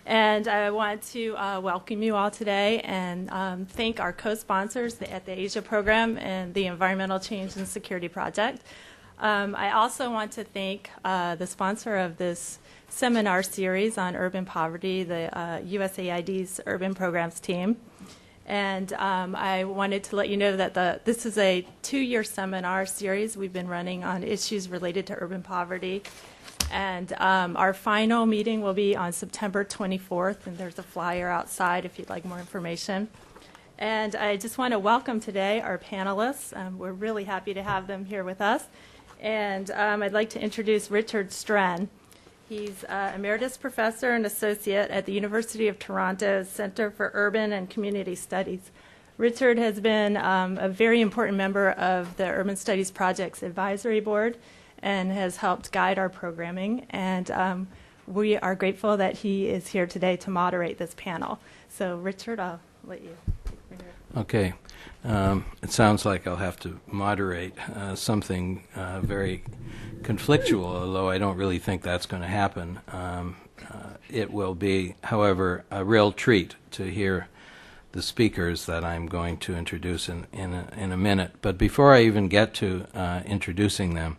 And I want to welcome you all today and thank our co-sponsors at the Asia Program and the Environmental Change and Security Project. I also want to thank the sponsor of this seminar series on urban poverty, the USAID's Urban Programs team. And I wanted to let you know that this is a 2-year seminar series we've been running on issues related to urban poverty. And our final meeting will be on September 24th, and there's a flyer outside if you'd like more information. And I just want to welcome today our panelists. We're really happy to have them here with us. And I'd like to introduce Richard Stren. He's Emeritus Professor and Associate at the University of Toronto's Center for Urban and Community Studies. Richard has been a very important member of the Urban Studies Project's Advisory Board and has helped guide our programming. And we are grateful that he is here today to moderate this panel. So, Richard, I'll let you bring it up. Okay. It sounds like I'll have to moderate something very conflictual, although I don't really think that's going to happen. It will be, however, a real treat to hear the speakers that I'm going to introduce in a minute. But before I even get to introducing them,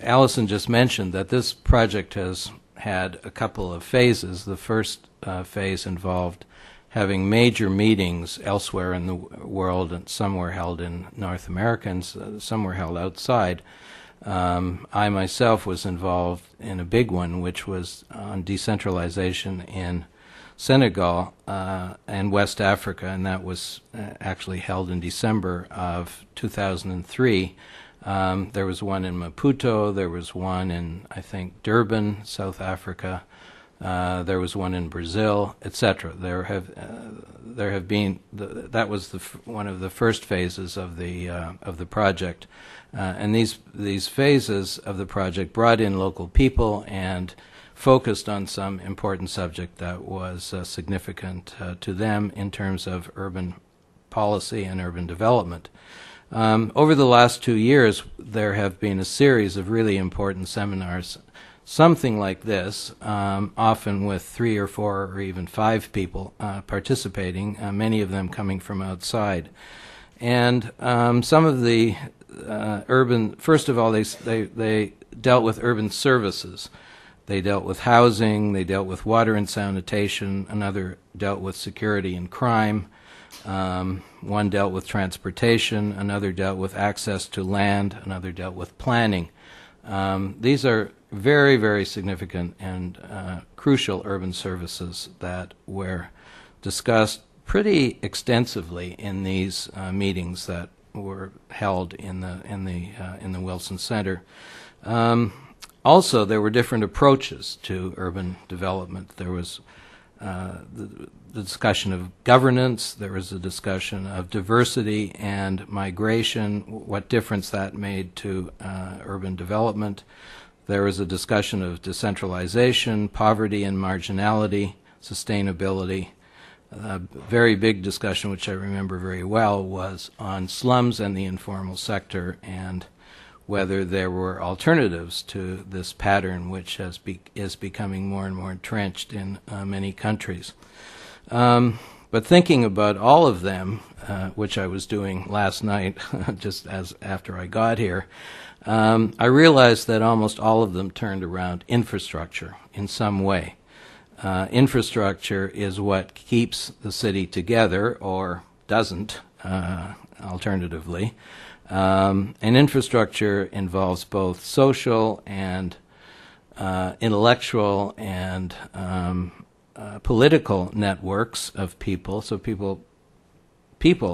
Allison just mentioned that this project has had a couple of phases. The first phase involved having major meetings elsewhere in the world, and some were held in North America and some were held outside. I myself was involved in a big one, which was on decentralization in Senegal and West Africa, and that was actually held in December of 2003. There was one in Maputo, there was one in, I think, Durban, South Africa, there was one in Brazil, etc. There have been that was one of the first phases of the project, and these phases of the project brought in local people and focused on some important subject that was significant to them in terms of urban policy and urban development. Over the last 2 years, there have been a series of really important seminars, something like this, often with 3 or 4 or even 5 people participating, many of them coming from outside. And some of the first of all, they dealt with urban services. They dealt with housing, they dealt with water and sanitation, another dealt with security and crime. One dealt with transportation, another dealt with access to land, another dealt with planning. These are very, very significant and crucial urban services that were discussed pretty extensively in these meetings that were held in the Wilson Center. Also, there were different approaches to urban development. There was the discussion of governance, there was a discussion of diversity and migration, what difference that made to urban development. There was a discussion of decentralization, poverty and marginality, sustainability. A very big discussion, which I remember very well, was on slums and the informal sector and whether there were alternatives to this pattern, which is becoming more and more entrenched in many countries. But thinking about all of them, which I was doing last night, just as after I got here, I realized that almost all of them turned around infrastructure in some way. Infrastructure is what keeps the city together, or doesn't, alternatively. And infrastructure involves both social and intellectual and political networks of people. So people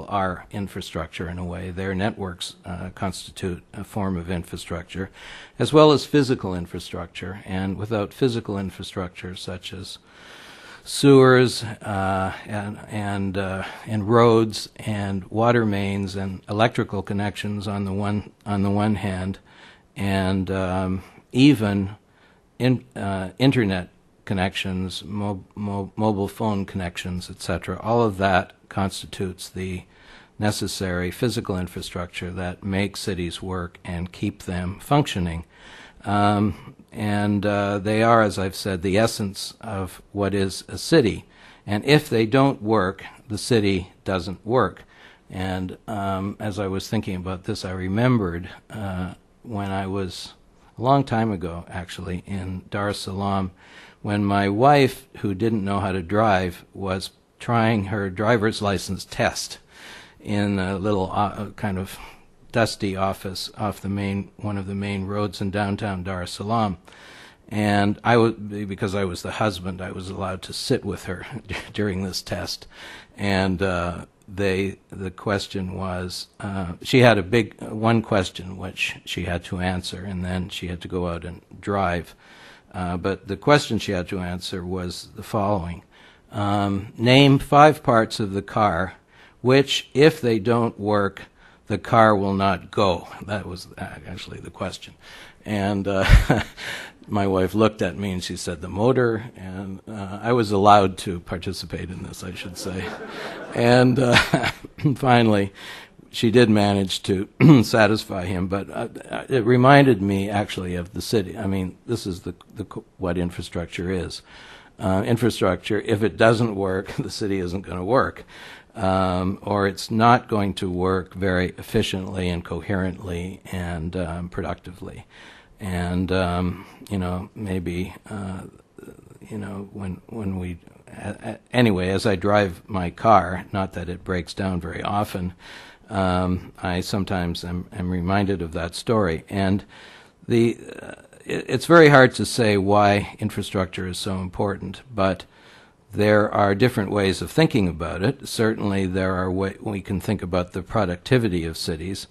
are infrastructure in a way. Their networks constitute a form of infrastructure, as well as physical infrastructure. And without physical infrastructure, such as sewers and roads and water mains and electrical connections on the one hand, and even internet connections, mobile phone connections, etc. All of that constitutes the necessary physical infrastructure that makes cities work and keep them functioning. And they are, as I've said, the essence of what is a city. And if they don't work, the city doesn't work. And as I was thinking about this, I remembered when I was, a long time ago actually, in Dar es Salaam, when my wife, who didn't know how to drive, was trying her driver's license test in a little kind of dusty office off one of the main roads in downtown Dar es Salaam. And because I was the husband, I was allowed to sit with her during this test. And the question was, she had one question which she had to answer, and then she had to go out and drive. But the question she had to answer was the following. Name 5 parts of the car which, if they don't work, the car will not go. That was actually the question. And my wife looked at me and she said, the motor, and I was allowed to participate in this, I should say. And finally, she did manage to satisfy him, but it reminded me actually of the city. I mean, this is what infrastructure is. Infrastructure, if it doesn't work, the city isn't going to work. Or it's not going to work very efficiently and coherently and productively. And maybe when we anyway, as I drive my car, not that it breaks down very often, I sometimes am reminded of that story. And it's very hard to say why infrastructure is so important, but there are different ways of thinking about it. Certainly we can think about the productivity of cities,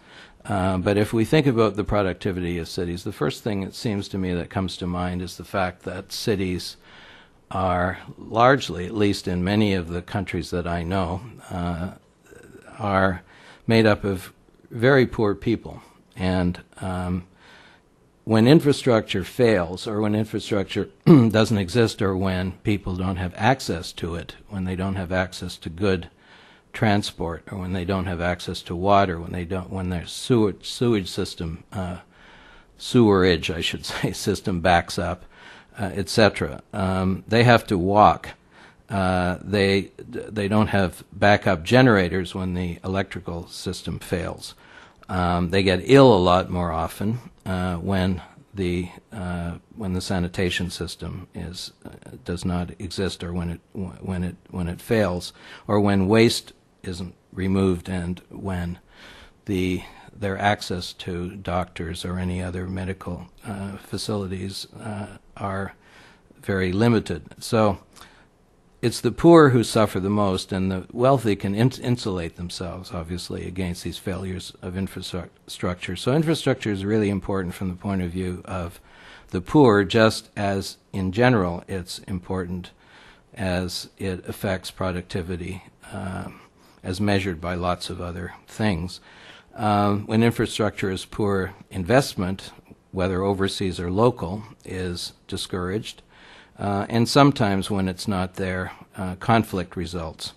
but if we think about the productivity of cities, the first thing it seems to me that comes to mind is the fact that cities are largely, at least in many of the countries that I know, are made up of very poor people. And when infrastructure fails, or when infrastructure doesn't exist, or when people don't have access to it, when they don't have access to good transport, or when they don't have access to water, when their sewage system, sewerage, I should say, system backs up, etc. They have to walk. They don't have backup generators when the electrical system fails. They get ill a lot more often when the sanitation system does not exist, or when it fails, or when waste isn't removed, and when their access to doctors or any other medical facilities are very limited. So it's the poor who suffer the most, and the wealthy can insulate themselves, obviously, against these failures of infrastructure. So infrastructure is really important from the point of view of the poor, just as, in general, it's important as it affects productivity, as measured by lots of other things. When infrastructure is poor, investment, whether overseas or local, is discouraged. And sometimes when it's not there, conflict results.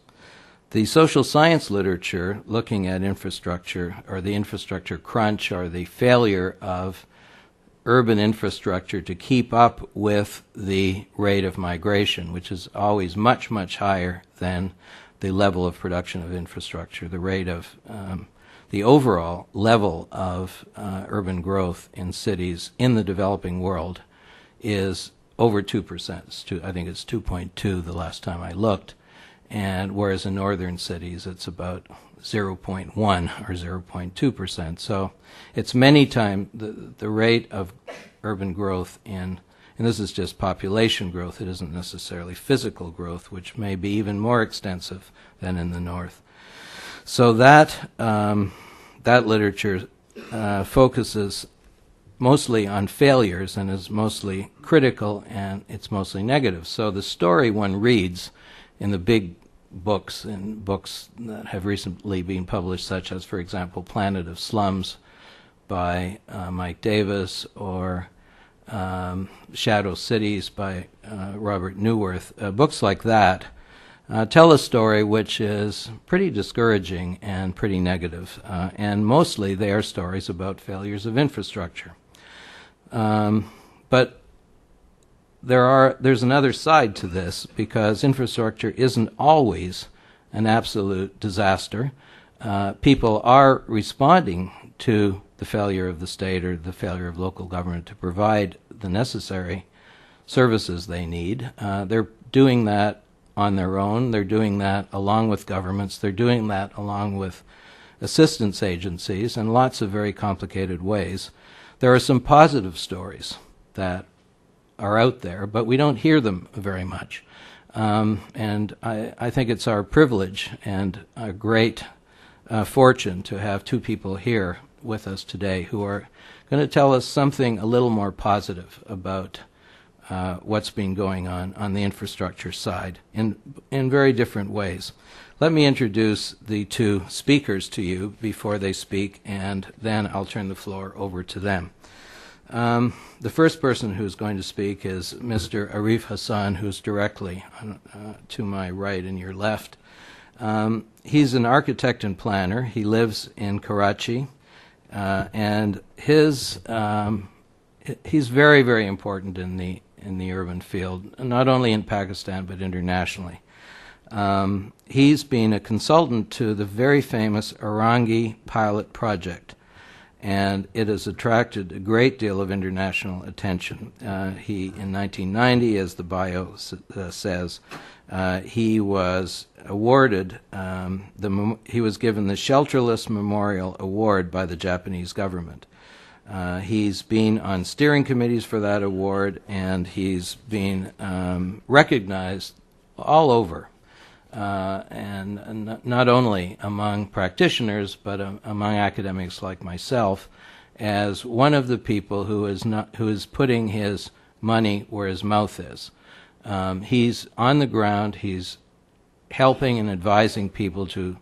The social science literature looking at infrastructure, or the infrastructure crunch, or the failure of urban infrastructure to keep up with the rate of migration, which is always much, much higher than the level of production of infrastructure, the rate of the overall level of urban growth in cities in the developing world is over 2%. I think it's 2.2 the last time I looked, and whereas in northern cities it's about 0.1 or 0.2%. So it's many times the rate of urban growth and this is just population growth, it isn't necessarily physical growth, which may be even more extensive than in the north. So that literature focuses mostly on failures and is mostly critical, and it's mostly negative. So the story one reads in the big books, and books that have recently been published, such as, for example, Planet of Slums by Mike Davis, or Shadow Cities by Robert Neuwirth, books like that tell a story which is pretty discouraging and pretty negative, and mostly they are stories about failures of infrastructure. But there's another side to this, because infrastructure isn't always an absolute disaster. People are responding to the failure of the state or the failure of local government to provide the necessary services they need. They're doing that on their own. They're doing that along with governments. They're doing that along with assistance agencies in lots of very complicated ways. There are some positive stories that are out there, but we don't hear them very much. And I think it's our privilege and a great fortune to have two people here with us today who are going to tell us something a little more positive about what's been going on the infrastructure side in very different ways. Let me introduce the two speakers to you before they speak, and then I'll turn the floor over to them. The first person who's going to speak is Mr. Arif Hasan, who's directly to my right and your left. He's an architect and planner. He lives in Karachi, and he's very, very important in the urban field, not only in Pakistan but internationally. He's been a consultant to the very famous Orangi Pilot Project, and it has attracted a great deal of international attention. He, in 1990, as the bio says, he was awarded, he was given the Shelterless Memorial Award by the Japanese government. He's been on steering committees for that award, and he's been recognized all over, and not only among practitioners, but among academics like myself, as one of the people who is putting his money where his mouth is. He's on the ground. He's helping and advising people to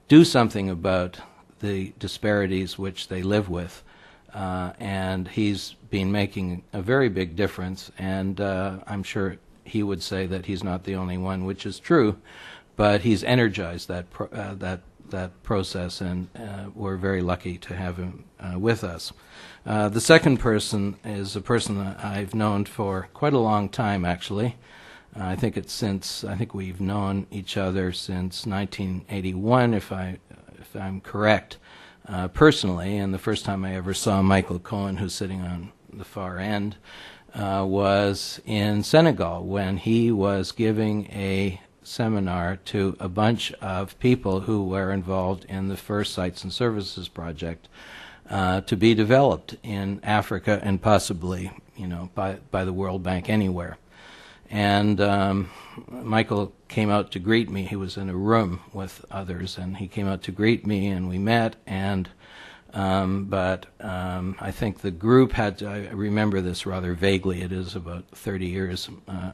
do something about the disparities which they live with. And he's been making a very big difference, and I'm sure he would say that he's not the only one, which is true, but he's energized that process, and we're very lucky to have him with us. The second person is a person that I've known for quite a long time, actually. I think we've known each other since 1981, if I'm correct. Personally, and the first time I ever saw Michael Cohen, who's sitting on the far end, was in Senegal when he was giving a seminar to a bunch of people who were involved in the first Sites and Services project to be developed in Africa and possibly, by the World Bank anywhere. And Michael came out to greet me. He was in a room with others, and he came out to greet me, and we met. And but I think the group had to, I remember this rather vaguely. It is about 30 years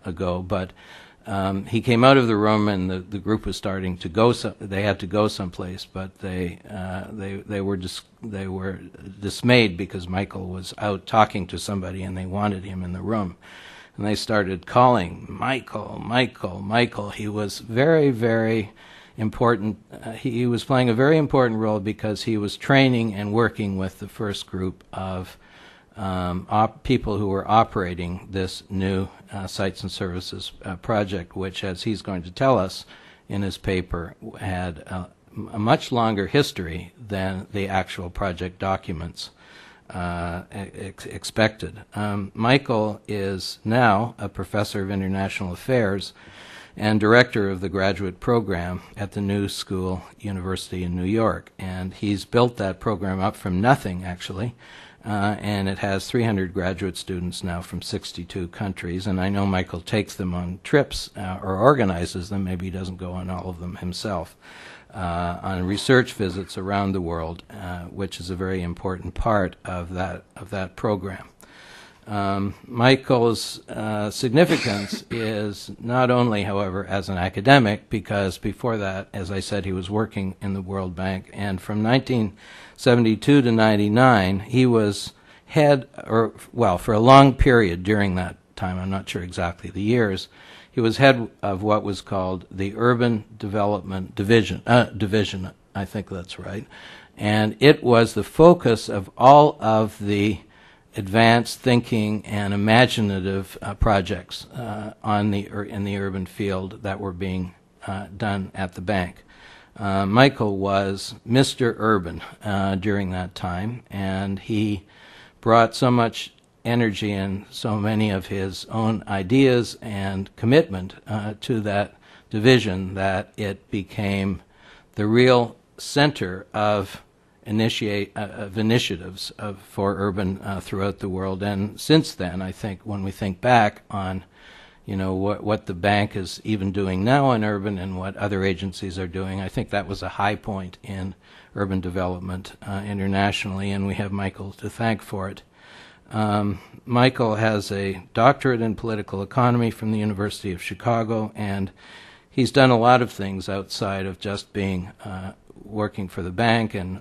ago. But he came out of the room, and the group was starting to go. They had to go someplace, but they were dismayed because Michael was out talking to somebody, and they wanted him in the room. And they started calling, Michael, Michael, Michael. He was very, very important. He was playing a very important role because he was training and working with the first group of people who were operating this new Sites and Services project, which, as he's going to tell us in his paper, had a much longer history than the actual project documents expected. Michael is now a professor of international affairs and director of the graduate program at the New School University in New York. And he's built that program up from nothing, actually, and it has 300 graduate students now from 62 countries. And I know Michael takes them on trips or organizes them. Maybe he doesn't go on all of them himself. On research visits around the world, which is a very important part of that program. Michael's significance is not only, however, as an academic, because before that, as I said, he was working in the World Bank, and from 1972 to 99, he was for a long period during that time, I'm not sure exactly the years, he was head of what was called the Urban Development Division, I think that's right, and it was the focus of all of the advanced thinking and imaginative projects in the urban field that were being done at the bank. Michael was Mr. Urban during that time, and he brought so much energy and so many of his own ideas and commitment to that division that it became the real center of initiatives for urban throughout the world. And since then, I think when we think back on what the bank is even doing now in urban and what other agencies are doing, I think that was a high point in urban development internationally, and we have Michael to thank for it. Michael has a doctorate in political economy from the University of Chicago, and he's done a lot of things outside of just being working for the bank and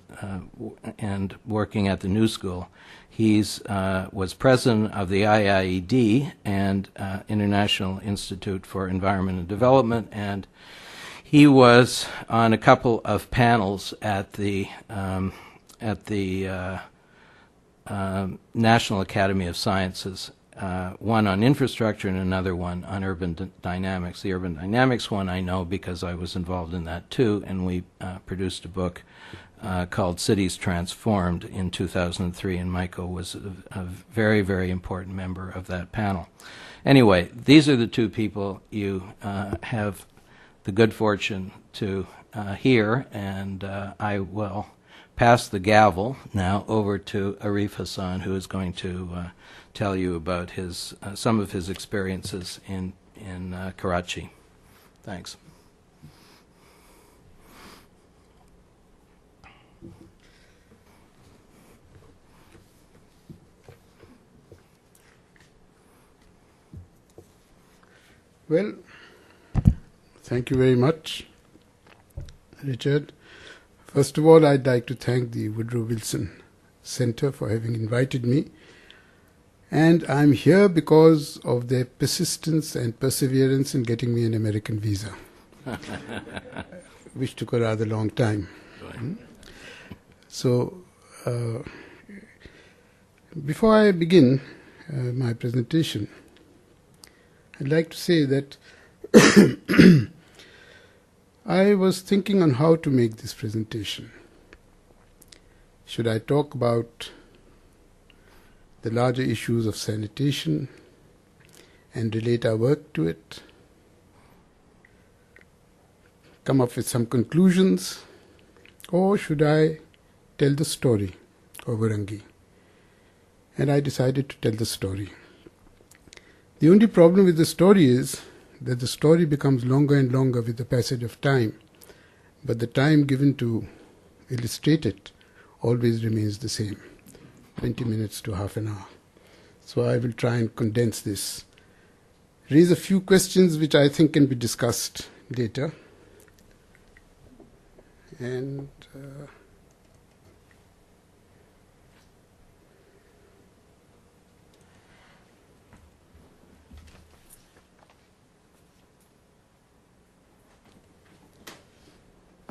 working at the New School. He's was president of the IIED and International Institute for Environment and Development, and he was on a couple of panels at the National Academy of Sciences, one on infrastructure and another one on urban dynamics. The urban dynamics one I know because I was involved in that too, and we produced a book called Cities Transformed in 2003, and Michael was a very, very important member of that panel. Anyway, these are the two people you have the good fortune to hear, and I will pass the gavel now over to Arif Hasan, who is going to tell you about some of his experiences in Karachi. Thanks. Well, thank you very much, Richard. First of all, I'd like to thank the Woodrow Wilson Center for having invited me. And I'm here because of their persistence and perseverance in getting me an American visa, which took a rather long time. So, before I begin my presentation, I'd like to say that I was thinking on how to make this presentation. Should I talk about the larger issues of sanitation and relate our work to it, come up with some conclusions, or should I tell the story of Orangi? And I decided to tell the story. The only problem with the story is that the story becomes longer and longer with the passage of time, but the time given to illustrate it always remains the same, 20 minutes to half an hour. So I will try and condense this, raise a few questions which I think can be discussed later, and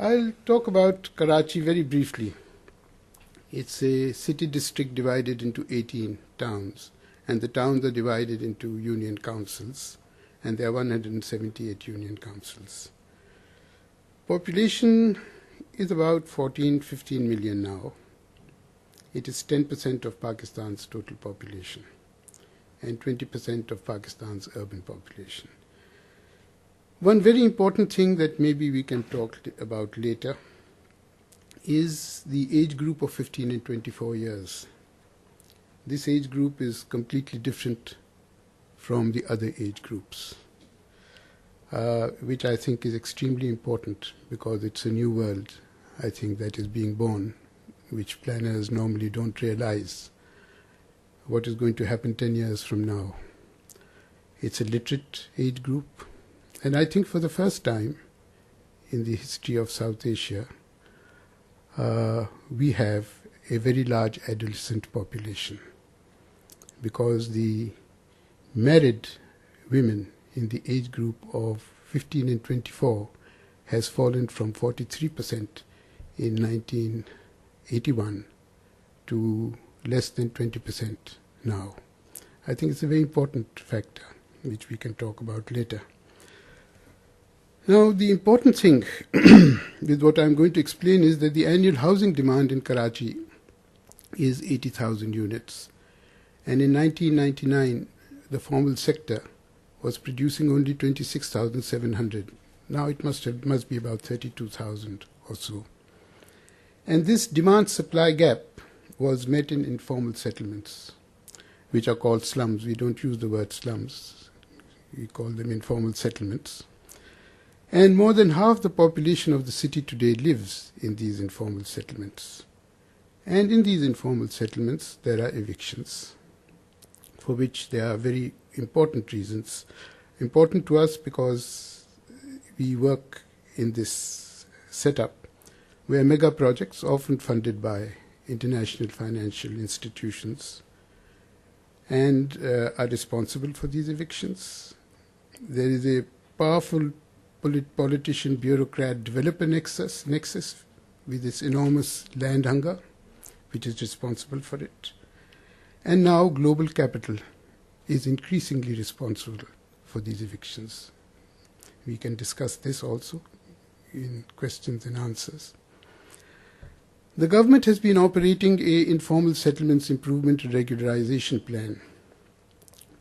I'll talk about Karachi very briefly. It's a city district divided into 18 towns, and the towns are divided into union councils, and there are 178 union councils. Population is about 14-15 million now. It is 10% of Pakistan's total population and 20% of Pakistan's urban population. One very important thing that maybe we can talk about later is the age group of 15 and 24 years. This age group is completely different from the other age groups, which I think is extremely important because it's a new world, I think, that is being born, which planners normally don't realize what is going to happen 10 years from now. It's a literate age group. And I think for the first time in the history of South Asia, we have a very large adolescent population, because the married women in the age group of 15 and 24 has fallen from 43% in 1981 to less than 20% now. I think it's a very important factor, which we can talk about later. Now, the important thing with what I'm going to explain is that the annual housing demand in Karachi is 80,000 units. And in 1999, the formal sector was producing only 26,700. Now it must be about 32,000 or so. And this demand-supply gap was met in informal settlements, which are called slums. We don't use the word slums. We call them informal settlements. And more than half the population of the city today lives in these informal settlements. And in these informal settlements, there are evictions, for which there are very important reasons. Important to us because we work in this setup where mega projects, often funded by international financial institutions, and are responsible for these evictions. There is a powerful politician, bureaucrat, developer nexus with this enormous land hunger, which is responsible for it. And now global capital is increasingly responsible for these evictions. We can discuss this also in questions and answers. The government has been operating a informal settlements improvement and regularization plan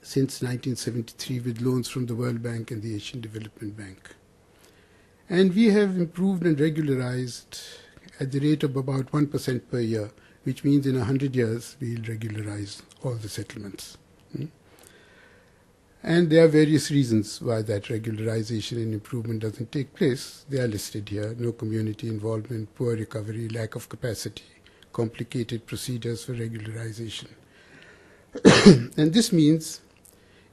since 1973 with loans from the World Bank and the Asian Development Bank. And we have improved and regularized at the rate of about 1% per year, which means in 100 years we'll regularize all the settlements. And there are various reasons why that regularization and improvement doesn't take place. They are listed here: no community involvement, poor recovery, lack of capacity, complicated procedures for regularization. And this means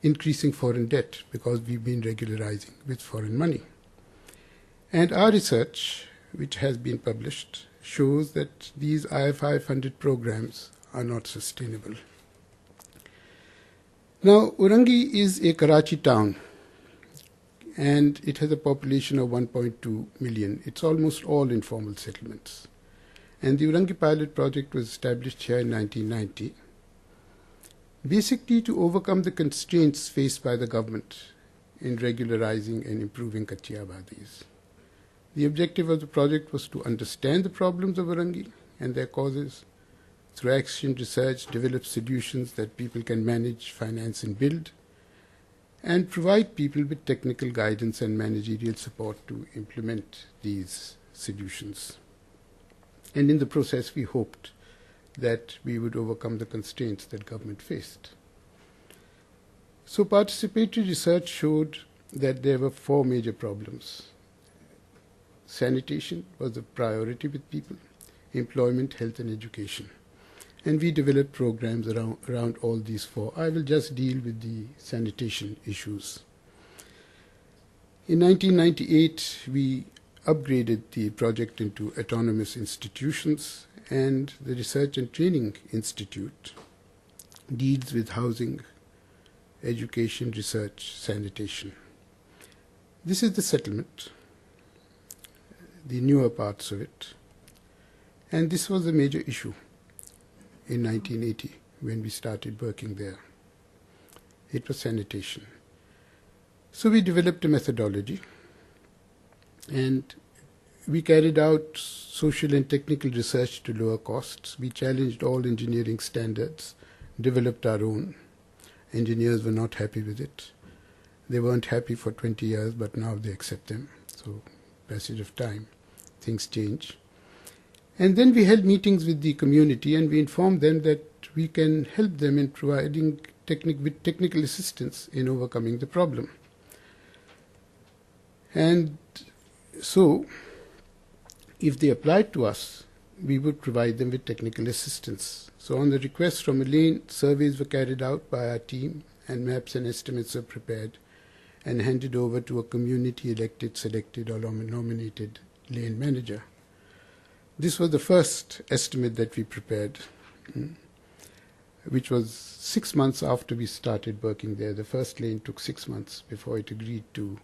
increasing foreign debt because we've been regularizing with foreign money. And our research, which has been published, shows that these IFI-funded programs are not sustainable. Now, Orangi is a Karachi town, and it has a population of 1.2 million. It's almost all informal settlements. And the Orangi Pilot Project was established here in 1990, basically to overcome the constraints faced by the government in regularizing and improving katchi abadis. The objective of the project was to understand the problems of Orangi and their causes, through action, research, develop solutions that people can manage, finance, and build, and provide people with technical guidance and managerial support to implement these solutions. And in the process, we hoped that we would overcome the constraints that government faced. So participatory research showed that there were 4 major problems. Sanitation was a priority with people, employment, health, and education. And we developed programs around all these 4. I will just deal with the sanitation issues. In 1998, we upgraded the project into autonomous institutions, and the Research and Training Institute deals with housing, education, research, sanitation. This is the settlement, the newer parts of it. And this was a major issue in 1980 when we started working there. It was sanitation. So we developed a methodology, and we carried out social and technical research to lower costs. We challenged all engineering standards, developed our own. Engineers were not happy with it. They weren't happy for 20 years, but now they accept them. So, passage of time, things change. And then we held meetings with the community, and we informed them that we can help them in providing technical assistance in overcoming the problem. And so, if they applied to us, we would provide them with technical assistance. So on the request from Elaine, surveys were carried out by our team, and maps and estimates were prepared and handed over to a community-elected, selected, or nominated lane manager. This was the first estimate that we prepared, which was 6 months after we started working there. The first lane took 6 months before it agreed to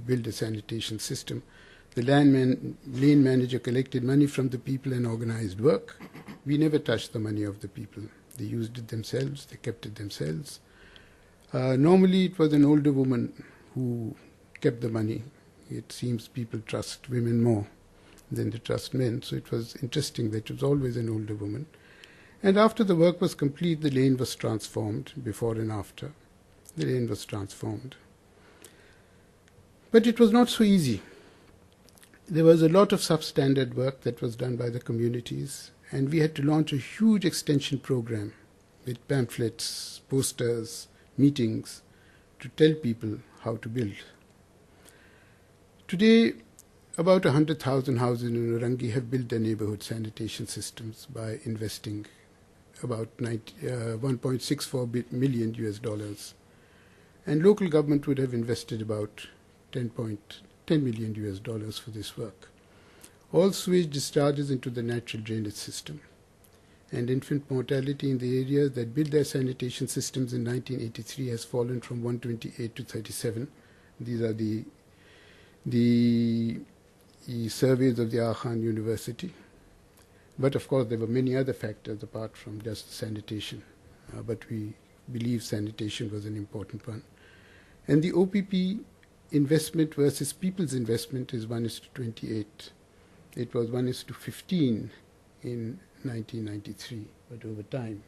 build a sanitation system. The lane manager collected money from the people and organized work. We never touched the money of the people. They used it themselves, they kept it themselves. Normally it was an older woman who kept the money. It seems people trust women more than they trust men, so it was interesting that it was always an older woman. And after the work was complete, the lane was transformed, before and after. The lane was transformed. But it was not so easy. There was a lot of substandard work that was done by the communities, and we had to launch a huge extension program with pamphlets, posters, meetings to tell people how to build. Today, about 100,000 houses in Orangi have built their neighborhood sanitation systems by investing about $1.64 million US. And local government would have invested about $10 million US for this work. All sewage discharges into the natural drainage system. And infant mortality in the areas that built their sanitation systems in 1983 has fallen from 128 to 37. These are the surveys of the Khan University. But of course, there were many other factors apart from just sanitation. But we believe sanitation was an important one. And the OPP investment versus people's investment is 1:28. It was 1:15 in 1993, but over time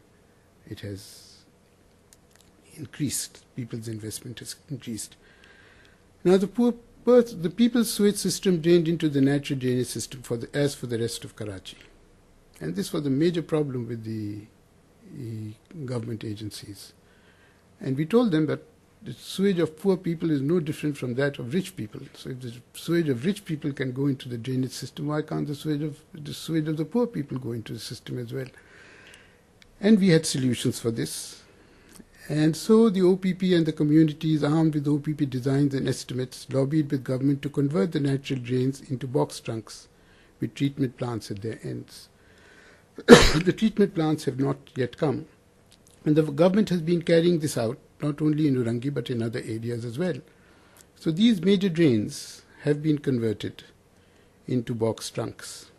it has increased. People's investment has increased. Now the people's sewage system drained into the natural drainage system as for the rest of Karachi. And this was a major problem with the government agencies. And we told them that the sewage of poor people is no different from that of rich people. So if the sewage of rich people can go into the drainage system, why can't the sewage of the poor people go into the system as well? And we had solutions for this. And so the OPP and the communities, armed with OPP designs and estimates, lobbied with government to convert the natural drains into box trunks with treatment plants at their ends. The treatment plants have not yet come. And the government has been carrying this out, not only in Orangi but in other areas as well. So these major drains have been converted into box trunks.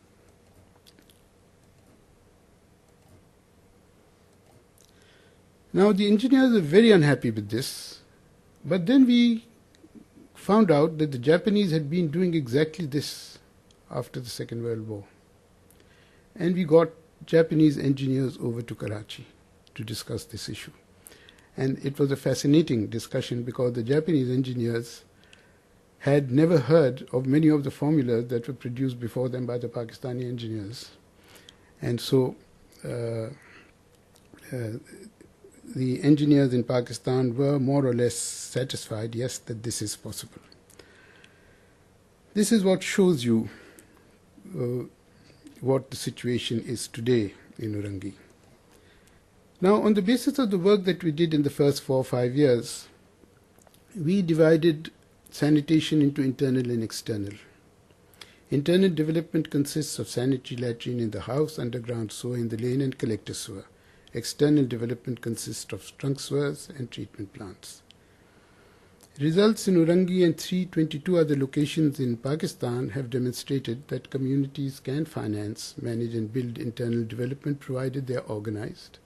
Now the engineers are very unhappy with this, but then we found out that the Japanese had been doing exactly this after the Second World War. And we got Japanese engineers over to Karachi to discuss this issue. And it was a fascinating discussion because the Japanese engineers had never heard of many of the formulas that were produced before them by the Pakistani engineers. And so the engineers in Pakistan were more or less satisfied, yes, that this is possible. This is what shows you what the situation is today in Orangi. Now, on the basis of the work that we did in the first 4 or 5 years, we divided sanitation into internal and external. Internal development consists of sanitary latrine in the house, underground sewer in the lane, and collector sewer. External development consists of trunk sewers and treatment plants. Results in Orangi and 322 other locations in Pakistan have demonstrated that communities can finance, manage and build internal development provided they are organized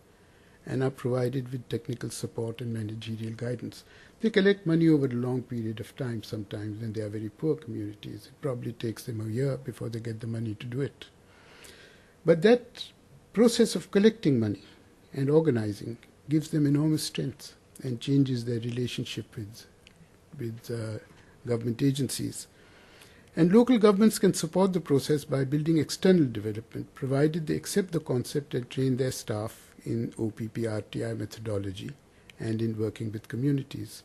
and are provided with technical support and managerial guidance. They collect money over a long period of time sometimes when they are very poor communities. It probably takes them a year before they get the money to do it. But that process of collecting money and organizing gives them enormous strength and changes their relationship with government agencies. And local governments can support the process by building external development, provided they accept the concept and train their staff in OPP RTI methodology and in working with communities.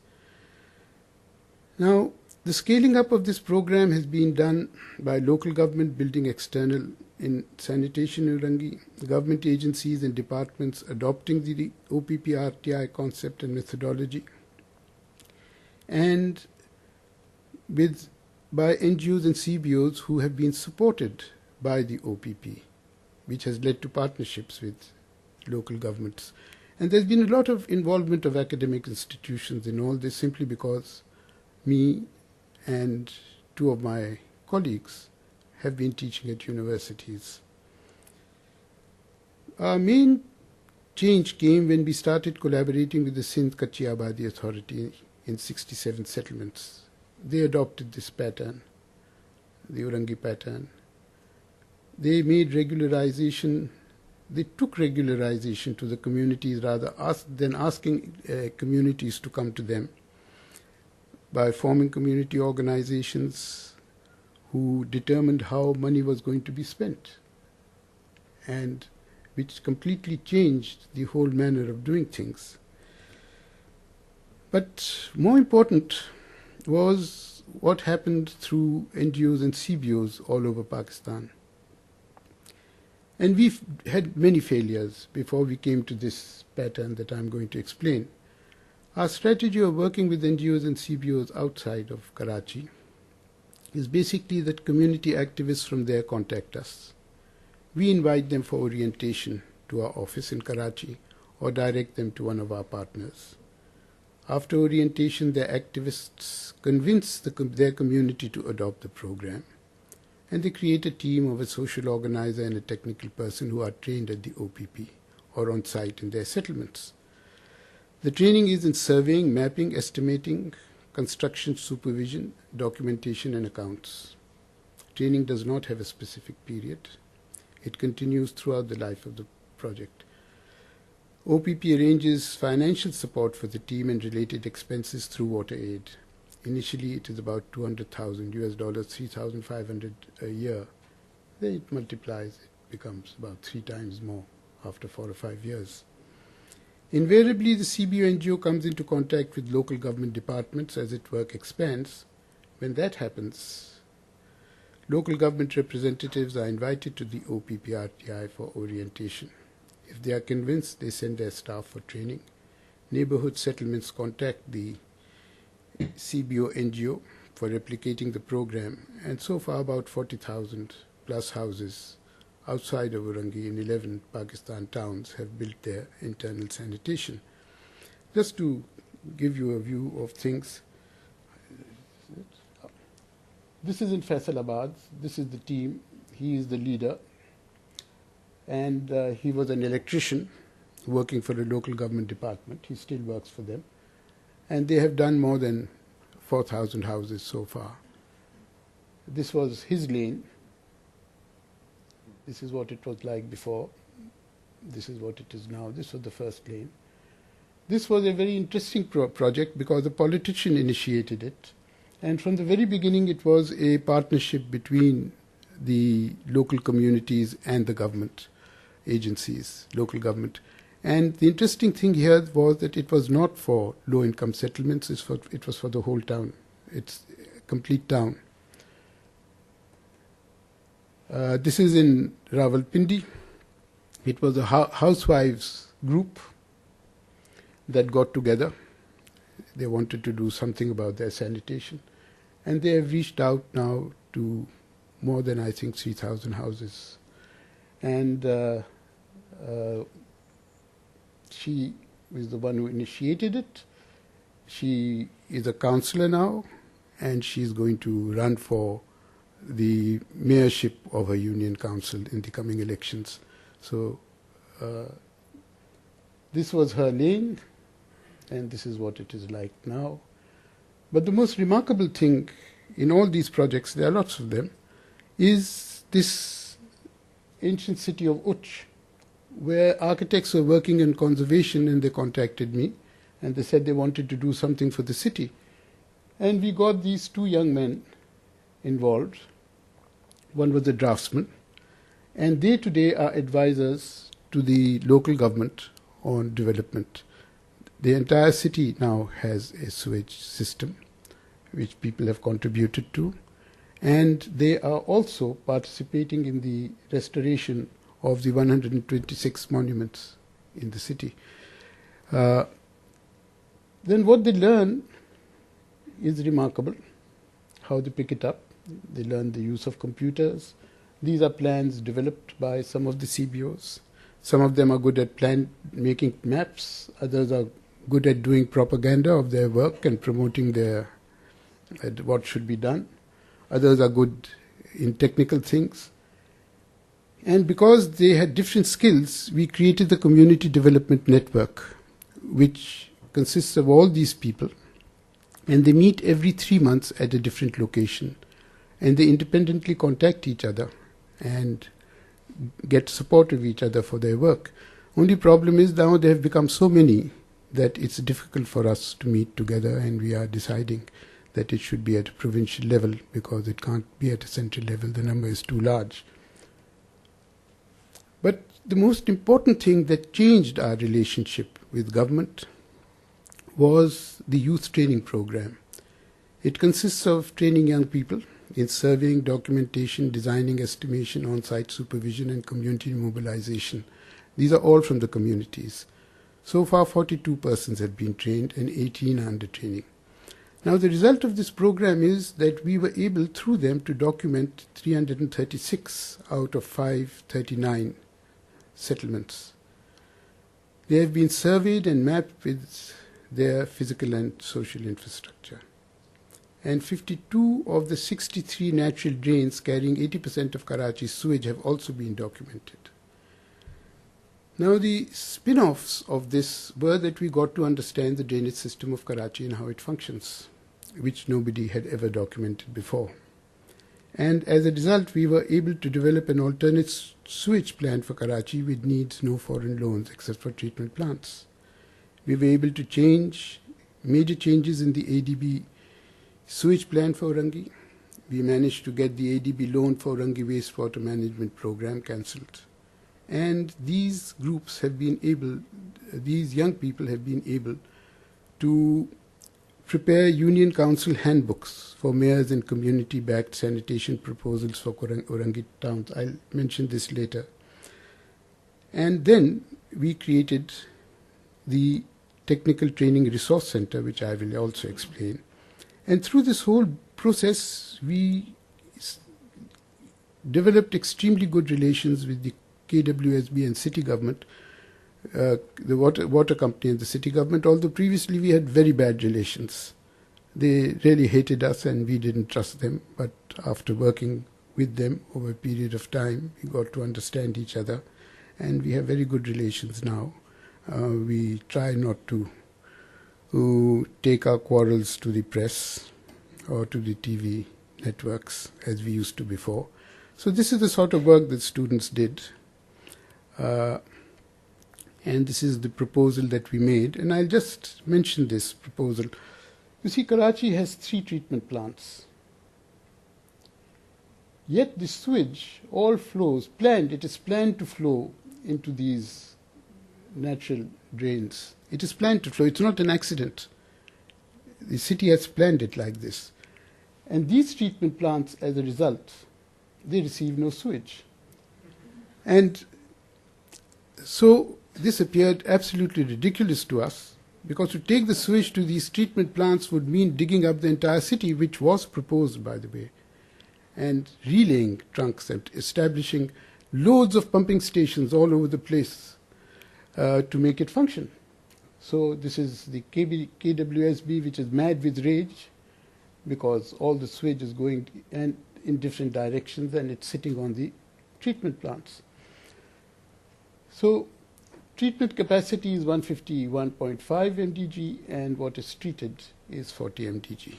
Now, the scaling up of this program has been done by local government building external in sanitation in Orangi, government agencies and departments adopting the OPP RTI concept and methodology, and by NGOs and CBOs who have been supported by the OPP, which has led to partnerships with local governments. And there's been a lot of involvement of academic institutions in all this simply because me and 2 of my colleagues have been teaching at universities. Our main change came when we started collaborating with the Sindh Katchi Abadi Authority in 67 settlements. They adopted this pattern, the Orangi pattern. They made regularization, they took regularization to the communities rather than asking communities to come to them by forming community organizations who determined how money was going to be spent, and which completely changed the whole manner of doing things. But more important was what happened through NGOs and CBOs all over Pakistan. And we've had many failures before we came to this pattern that I'm going to explain. Our strategy of working with NGOs and CBOs outside of Karachi is basically that community activists from there contact us. We invite them for orientation to our office in Karachi or direct them to one of our partners. After orientation, their activists convince their community to adopt the program, and they create a team of a social organizer and a technical person who are trained at the OPP or on site in their settlements. The training is in surveying, mapping, estimating, construction supervision, documentation and accounts. Training does not have a specific period. It continues throughout the life of the project. OPP arranges financial support for the team and related expenses through water aid. Initially, it is about $200,000 US, $3,500 a year. Then it multiplies. It becomes about 3 times more after 4 or 5 years. Invariably, the CBO NGO comes into contact with local government departments as its work expands. When that happens, local government representatives are invited to the OPP RTI for orientation. If they are convinced, they send their staff for training. Neighborhood settlements contact the CBO NGO for replicating the program, and so far about 40,000 plus houses outside of Orangi in 11 Pakistan towns have built their internal sanitation. Just to give you a view of things, this is in Faisalabad. This is the team. He is the leader, and he was an electrician working for a local government department. He still works for them, and they have done more than 4,000 houses so far. This was his lane. This is what it was like before. This is what it is now. This was the first lane. This was a very interesting project because a politician initiated it. And from the very beginning, it was a partnership between the local communities and the government agencies, local government. And the interesting thing here was that it was not for low-income settlements. It was for the whole town. It's a complete town. This is in Rawalpindi. It was a housewives group that got together. They wanted to do something about their sanitation. And they have reached out now to more than, I think, 3,000 houses. And she is the one who initiated it. She is a councillor now, and she's going to run for the mayorship of a union council in the coming elections. So this was her lane, and this is what it is like now. But the most remarkable thing in all these projects, there are lots of them, is this ancient city of Uch, where architects were working in conservation, and they contacted me, and they said they wanted to do something for the city. And we got these 2 young men involved. One was a draftsman, and they today are advisors to the local government on development. The entire city now has a sewage system, which people have contributed to, and they are also participating in the restoration of the 126 monuments in the city. Then what they learn is remarkable, how they pick it up. They learn the use of computers. These are plans developed by some of the CBOs. Some of them are good at making maps. Others are good at doing propaganda of their work and promoting what should be done. Others are good in technical things. And because they had different skills, we created the Community Development Network, which consists of all these people. And they meet every 3 months at a different location. And they independently contact each other and get support of each other for their work. Only problem is now they have become so many that it's difficult for us to meet together, and we are deciding that it should be at a provincial level because it can't be at a central level. The number is too large. But the most important thing that changed our relationship with government was the youth training program. It consists of training young people in surveying, documentation, designing, estimation, on-site supervision, and community mobilization. These are all from the communities. So far, 42 persons have been trained and 18 are under training. Now, the result of this program is that we were able, through them, to document 336 out of 539 settlements. They have been surveyed and mapped with their physical and social infrastructure. And 52 of the 63 natural drains carrying 80% of Karachi's sewage have also been documented. Now, the spin-offs of this were that we got to understand the drainage system of Karachi and how it functions, which nobody had ever documented before. And as a result, we were able to develop an alternate sewage plan for Karachi which needs no foreign loans except for treatment plants. We were able to change major changes in the ADB sewage plan for Orangi. We managed to get the ADB loan for Orangi wastewater management program cancelled. And these groups have been able, these young people have been able to prepare Union Council handbooks for mayors and community-backed sanitation proposals for Orangi towns. I'll mention this later. And then we created the Technical Training Resource Center, which I will also explain. And through this whole process, we developed extremely good relations with the KWSB and city government, the water company and the city government, although previously we had very bad relations. They really hated us and we didn't trust them, but after working with them over a period of time, we got to understand each other, and we have very good relations now. We try not to take our quarrels to the press or to the TV networks as we used to before. So this is the sort of work that students did. And this is the proposal that we made. And I'll just mention this proposal. You see, Karachi has 3 treatment plants. Yet the sewage all flows, planned, it is planned to flow into these natural drains. It is planned to flow. It's not an accident. The city has planned it like this. And these treatment plants, as a result, they receive no sewage. And so this appeared absolutely ridiculous to us, because to take the sewage to these treatment plants would mean digging up the entire city, which was proposed, by the way, and relaying trunks and establishing loads of pumping stations all over the place to make it function. So this is the KWSB, which is mad with rage, because all the sewage is going in different directions and it's sitting on the treatment plants. So treatment capacity is 151.5 mdg, and what is treated is 40 mdg.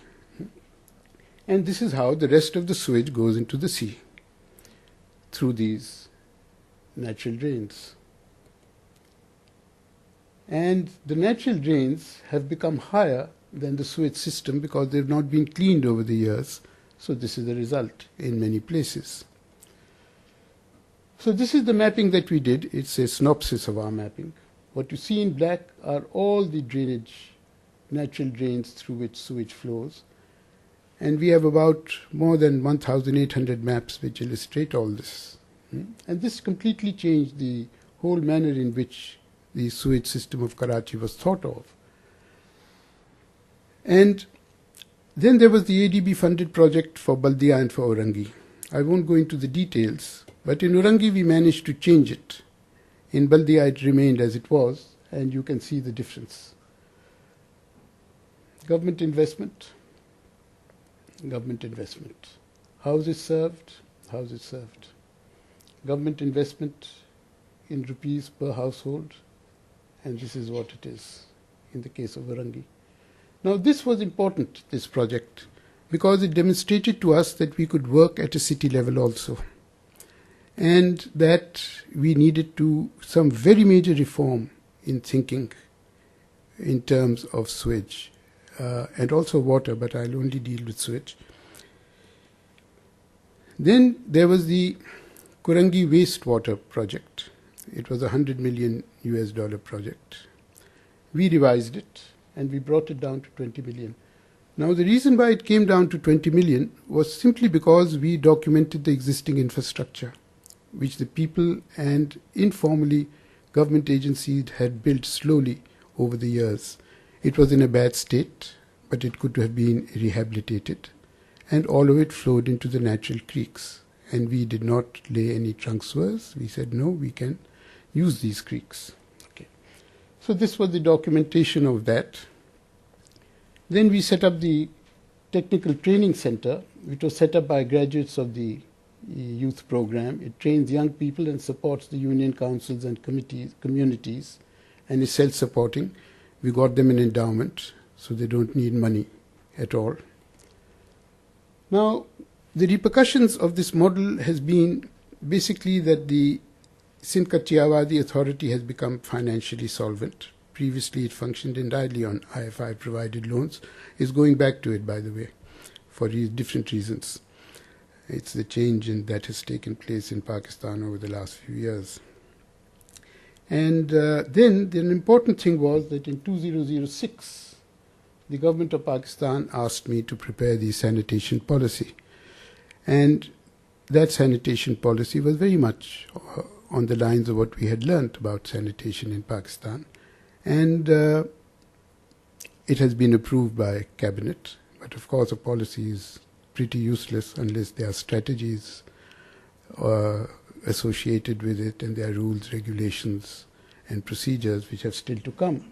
And this is how the rest of the sewage goes into the sea through these natural drains. And the natural drains have become higher than the sewage system because they've not been cleaned over the years. So this is the result in many places. So this is the mapping that we did. It's a synopsis of our mapping. What you see in black are all the drainage, natural drains through which sewage flows. And we have about more than 1,800 maps which illustrate all this. And this completely changed the whole manner in which the sewage system of Karachi was thought of. And then there was the ADB funded project for Baldia and for Orangi. I won't go into the details, but in Orangi we managed to change it. In Baldia it remained as it was, and you can see the difference. Government investment. Government investment. Houses served, houses served. government investment in rupees per household, and this is what it is in the case of Orangi. Now this was important, this project, because it demonstrated to us that we could work at a city level also, and that we needed to some very major reform in thinking in terms of sewage and also water, but I'll only deal with sewage. Then there was the Orangi wastewater project. It was $100 million project. We revised it and we brought it down to 20 million. Now the reason why it came down to 20 million was simply because we documented the existing infrastructure, which the people and informally government agencies had built slowly over the years. It was in a bad state, but it could have been rehabilitated, and all of it flowed into the natural creeks. And we did not lay any trunk sewers. We said, no, we can use these creeks. Okay. So this was the documentation of that. Then we set up the Technical Training Center, which was set up by graduates of the youth program. It trains young people and supports the union councils and communities, and is self-supporting. We got them an endowment, so they don't need money at all. Now, the repercussions of this model has been basically that the Sindh Katchi Authority has become financially solvent. Previously, it functioned entirely on IFI provided loans. It's going back to it, by the way, for different reasons. It's the change that has taken place in Pakistan over the last few years. And then the important thing was that in 2006, the government of Pakistan asked me to prepare the sanitation policy. And that sanitation policy was very much on the lines of what we had learnt about sanitation in Pakistan. And it has been approved by Cabinet. But of course, a policy is pretty useless unless there are strategies associated with it, and there are rules, regulations, and procedures which have still to come.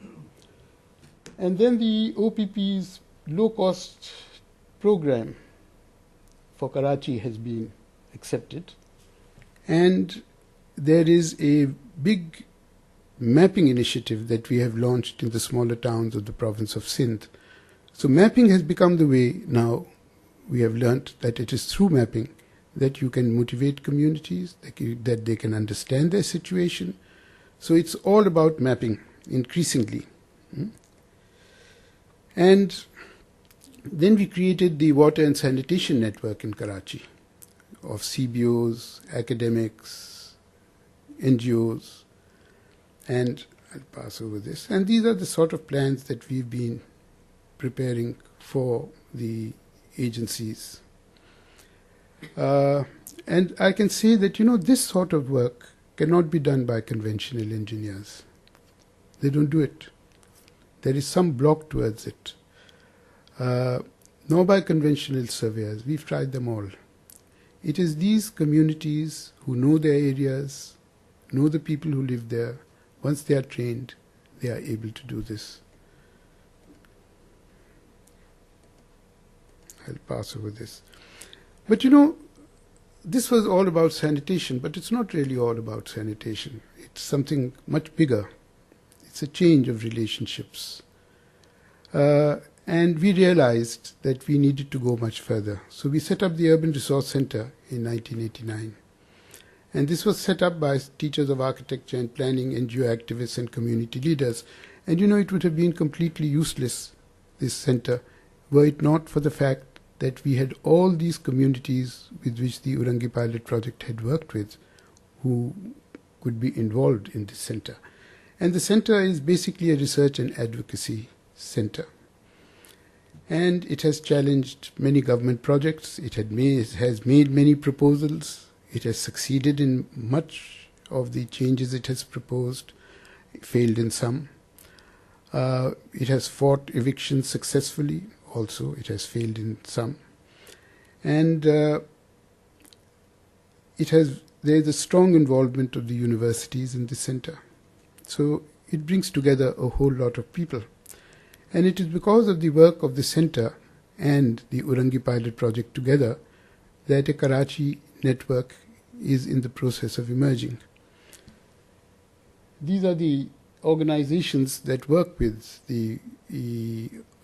And then the OPP's low-cost program for Karachi has been accepted. And there is a big mapping initiative that we have launched in the smaller towns of the province of Sindh. So mapping has become the way now. We have learnt that it is through mapping that you can motivate communities, that they can understand their situation. So it's all about mapping, increasingly. And then we created the water and sanitation network in Karachi of CBOs, academics, NGOs, and I'll pass over this. And these are the sort of plans that we've been preparing for the agencies. And I can say that, this sort of work cannot be done by conventional engineers. They don't do it. There is some block towards it. Nor by conventional surveyors. We've tried them all. It is these communities who know their areas, know the people who live there. Once they are trained, they are able to do this. I'll pass over this. But this was all about sanitation, but it's not really all about sanitation. It's something much bigger. It's a change of relationships. And we realized that we needed to go much further. So we set up the Urban Resource Center in 1989. And this was set up by teachers of architecture and planning, NGO activists and community leaders. And it would have been completely useless, this center, were it not for the fact that we had all these communities with which the Orangi Pilot Project had worked with who could be involved in this center. And the center is basically a research and advocacy center. And it has challenged many government projects. It has made many proposals. It has succeeded in much of the changes it has proposed, failed in some. It has fought evictions successfully. Also, it has failed in some. And there is a strong involvement of the universities in the center. So it brings together a whole lot of people. And it is because of the work of the center and the Orangi Pilot Project together that a Karachi network is in the process of emerging. These are the organizations that work with the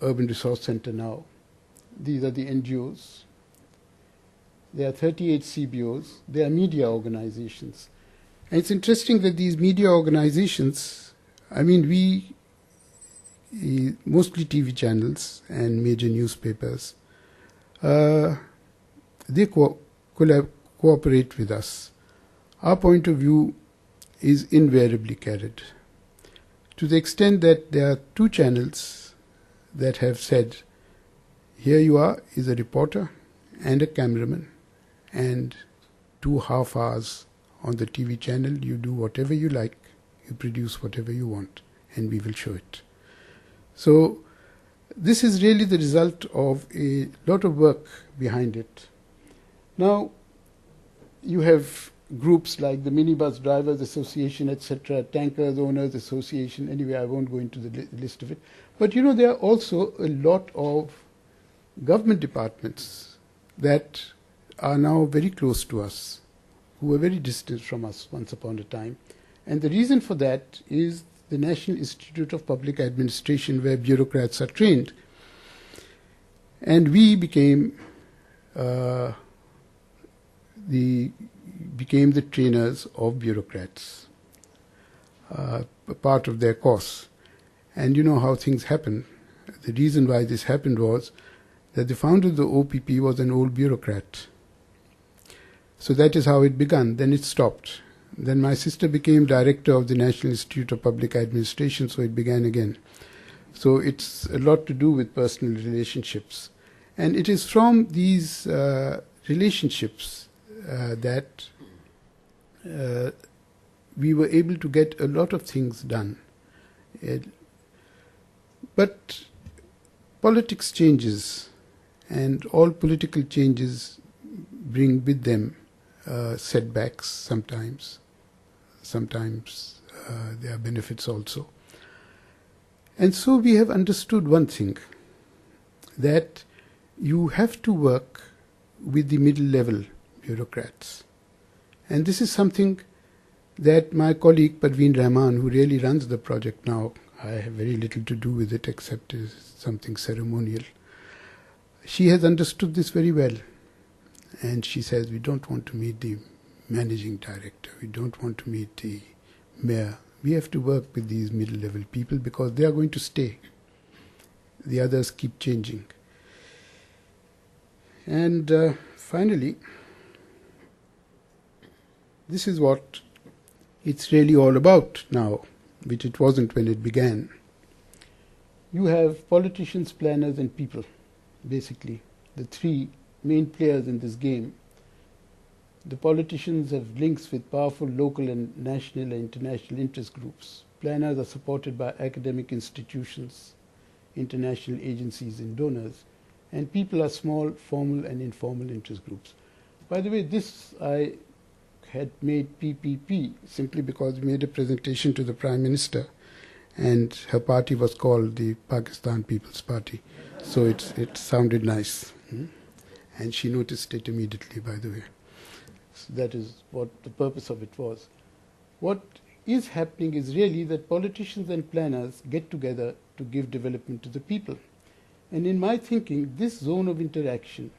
Urban Resource Center now. These are the NGOs. There are 38 CBOs. They are media organizations. And it's interesting that these media organizations, I mean, mostly TV channels and major newspapers, they cooperate with us. Our point of view is invariably carried, to the extent that there are 2 channels that have said, here you are is a reporter and a cameraman, and 2 half hours on the TV channel, you do whatever you like, you produce whatever you want, and we will show it. So this is really the result of a lot of work behind it. Now, you have groups like the Minibus Drivers Association, etc., Tankers Owners Association. Anyway, I won't go into the list of it. But, you know, there are also a lot of government departments that are now very close to us, who were very distant from us once upon a time. And the reason for that is the National Institute of Public Administration, where bureaucrats are trained. And we became the trainers of bureaucrats, a part of their course. And you know how things happen. The reason why this happened was that the founder of the OPP was an old bureaucrat. So that is how it began. Then it stopped. Then my sister became director of the National Institute of Public Administration, so it began again. So it's a lot to do with personal relationships. And it is from these relationships that we were able to get a lot of things done. But politics changes, and all political changes bring with them setbacks sometimes. Sometimes there are benefits also. And so we have understood one thing, that you have to work with the middle-level bureaucrats. And this is something that my colleague Parveen Rahman, who really runs the project now, I have very little to do with it except as something ceremonial. She has understood this very well. And she says, we don't want to meet the managing director. We don't want to meet the mayor. We have to work with these middle-level people because they are going to stay. The others keep changing. And finally, this is what it's really all about now, which it wasn't when it began. You have politicians, planners, and people, basically, the 3 main players in this game. The politicians have links with powerful local and national and international interest groups. Planners are supported by academic institutions, international agencies, and donors. And people are small, formal, and informal interest groups. By the way, this I had made PPP simply because we made a presentation to the Prime Minister, and her party was called the Pakistan People's Party. So it sounded nice. And she noticed it immediately, by the way. So that is what the purpose of it was. What is happening is really that politicians and planners get together to give development to the people. And in my thinking, this zone of interaction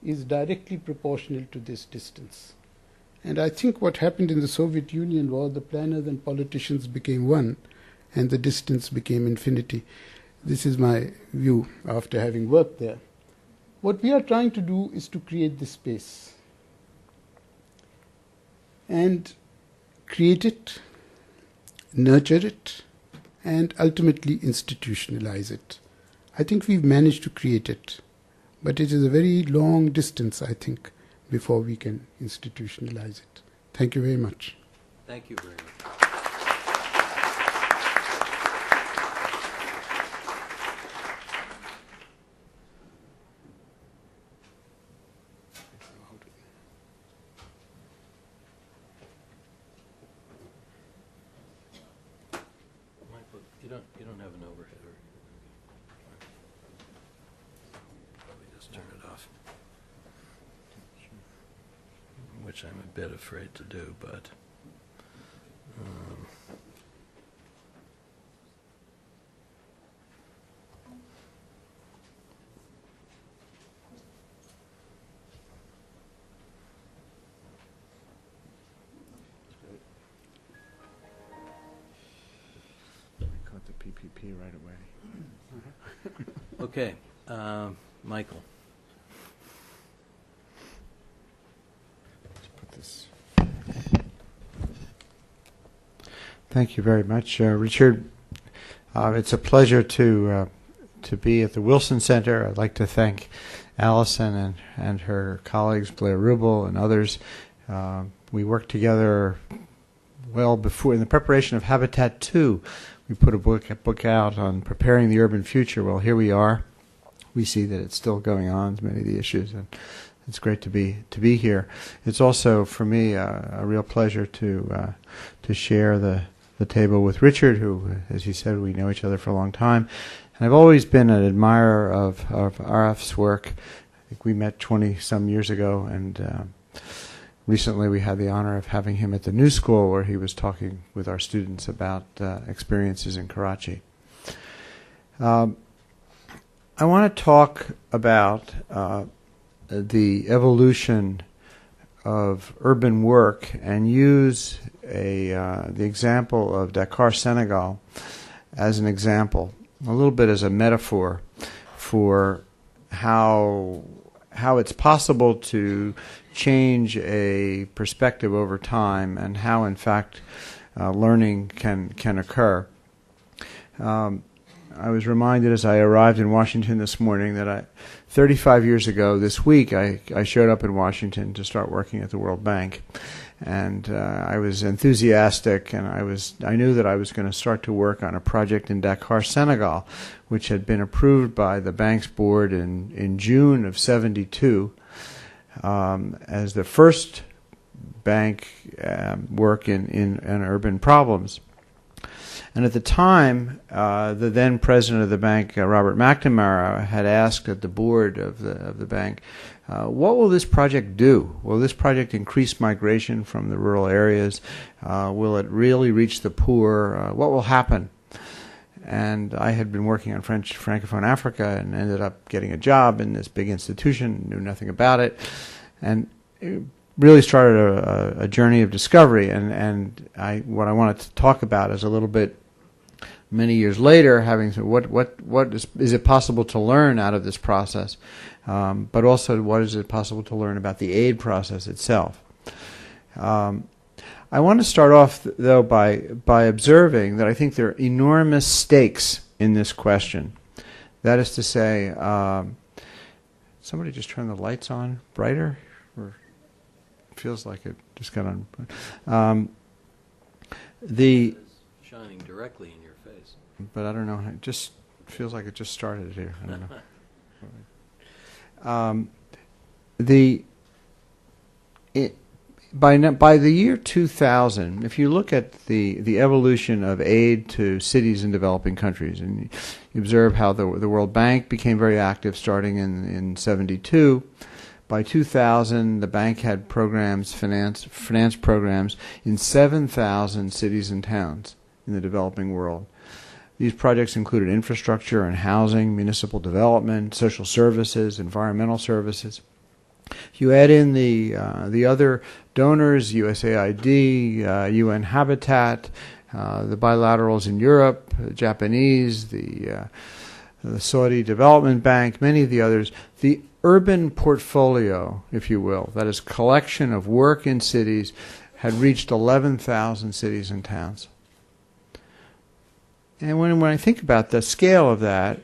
is directly proportional to this distance. And I think what happened in the Soviet Union was the planners and politicians became one, and the distance became infinity. This is my view after having worked there. What we are trying to do is to create this space and create it, nurture it, and ultimately institutionalize it. I think we've managed to create it, but it is a very long distance, I think, before we can institutionalize it. Thank you very much. Thank you very much. You don't have an overhead, or probably just turn it off. which I'm a bit afraid to do, but Caught the PPP right away. okay, Michael. Let's put this. Thank you very much, Richard. It's a pleasure to be at the Wilson Center. I'd like to thank Allison and her colleagues, Blair Rubel and others. We worked together well before in the preparation of Habitat 2. We put a book out on preparing the urban future. Well, here we are. We see that it's still going on, many of the issues, and it's great to be here. It's also, for me, a real pleasure to share the table with Richard, who, as he said, we know each other for a long time. And I've always been an admirer of Arif's work. I think we met 20-some years ago, and recently we had the honor of having him at the New School, where he was talking with our students about experiences in Karachi. I want to talk about the evolution of urban work and use the example of Dakar, Senegal, as an example, a little bit as a metaphor for how it's possible to change a perspective over time and how, in fact, learning can occur. I was reminded as I arrived in Washington this morning that 35 years ago this week, I showed up in Washington to start working at the World Bank. And I was enthusiastic, and I knew that I was going to start to work on a project in Dakar, Senegal, which had been approved by the bank's board in June of '72 as the first bank work in urban problems. And at the time, the then president of the bank, Robert McNamara, had asked at the board of the bank, what will this project do? Will this project increase migration from the rural areas? Will it really reach the poor? What will happen? And I had been working on Francophone Africa and ended up getting a job in this big institution, knew nothing about it, and it really started a journey of discovery. And what I wanted to talk about is a little bit, many years later, having said, what is it possible to learn out of this process? But also, what is it possible to learn about the aid process itself? I want to start off, though, by observing that I think there are enormous stakes in this question. That is to say, somebody just turned the lights on brighter, or feels like it just got on. The shining directly in your face. But I don't know. It just feels like it just started here. I don't know. By the year 2000, if you look at the evolution of aid to cities in developing countries, and you observe how the World Bank became very active starting in '72, by 2000 the bank had programs, finance programs in 7,000 cities and towns in the developing world. These projects included infrastructure and housing, municipal development, social services, environmental services. You add in the other donors, USAID, UN Habitat, the bilaterals in Europe, the Japanese, the Saudi Development Bank, many of the others. The urban portfolio, if you will, that is collection of work in cities, had reached 11,000 cities and towns. And when I think about the scale of that,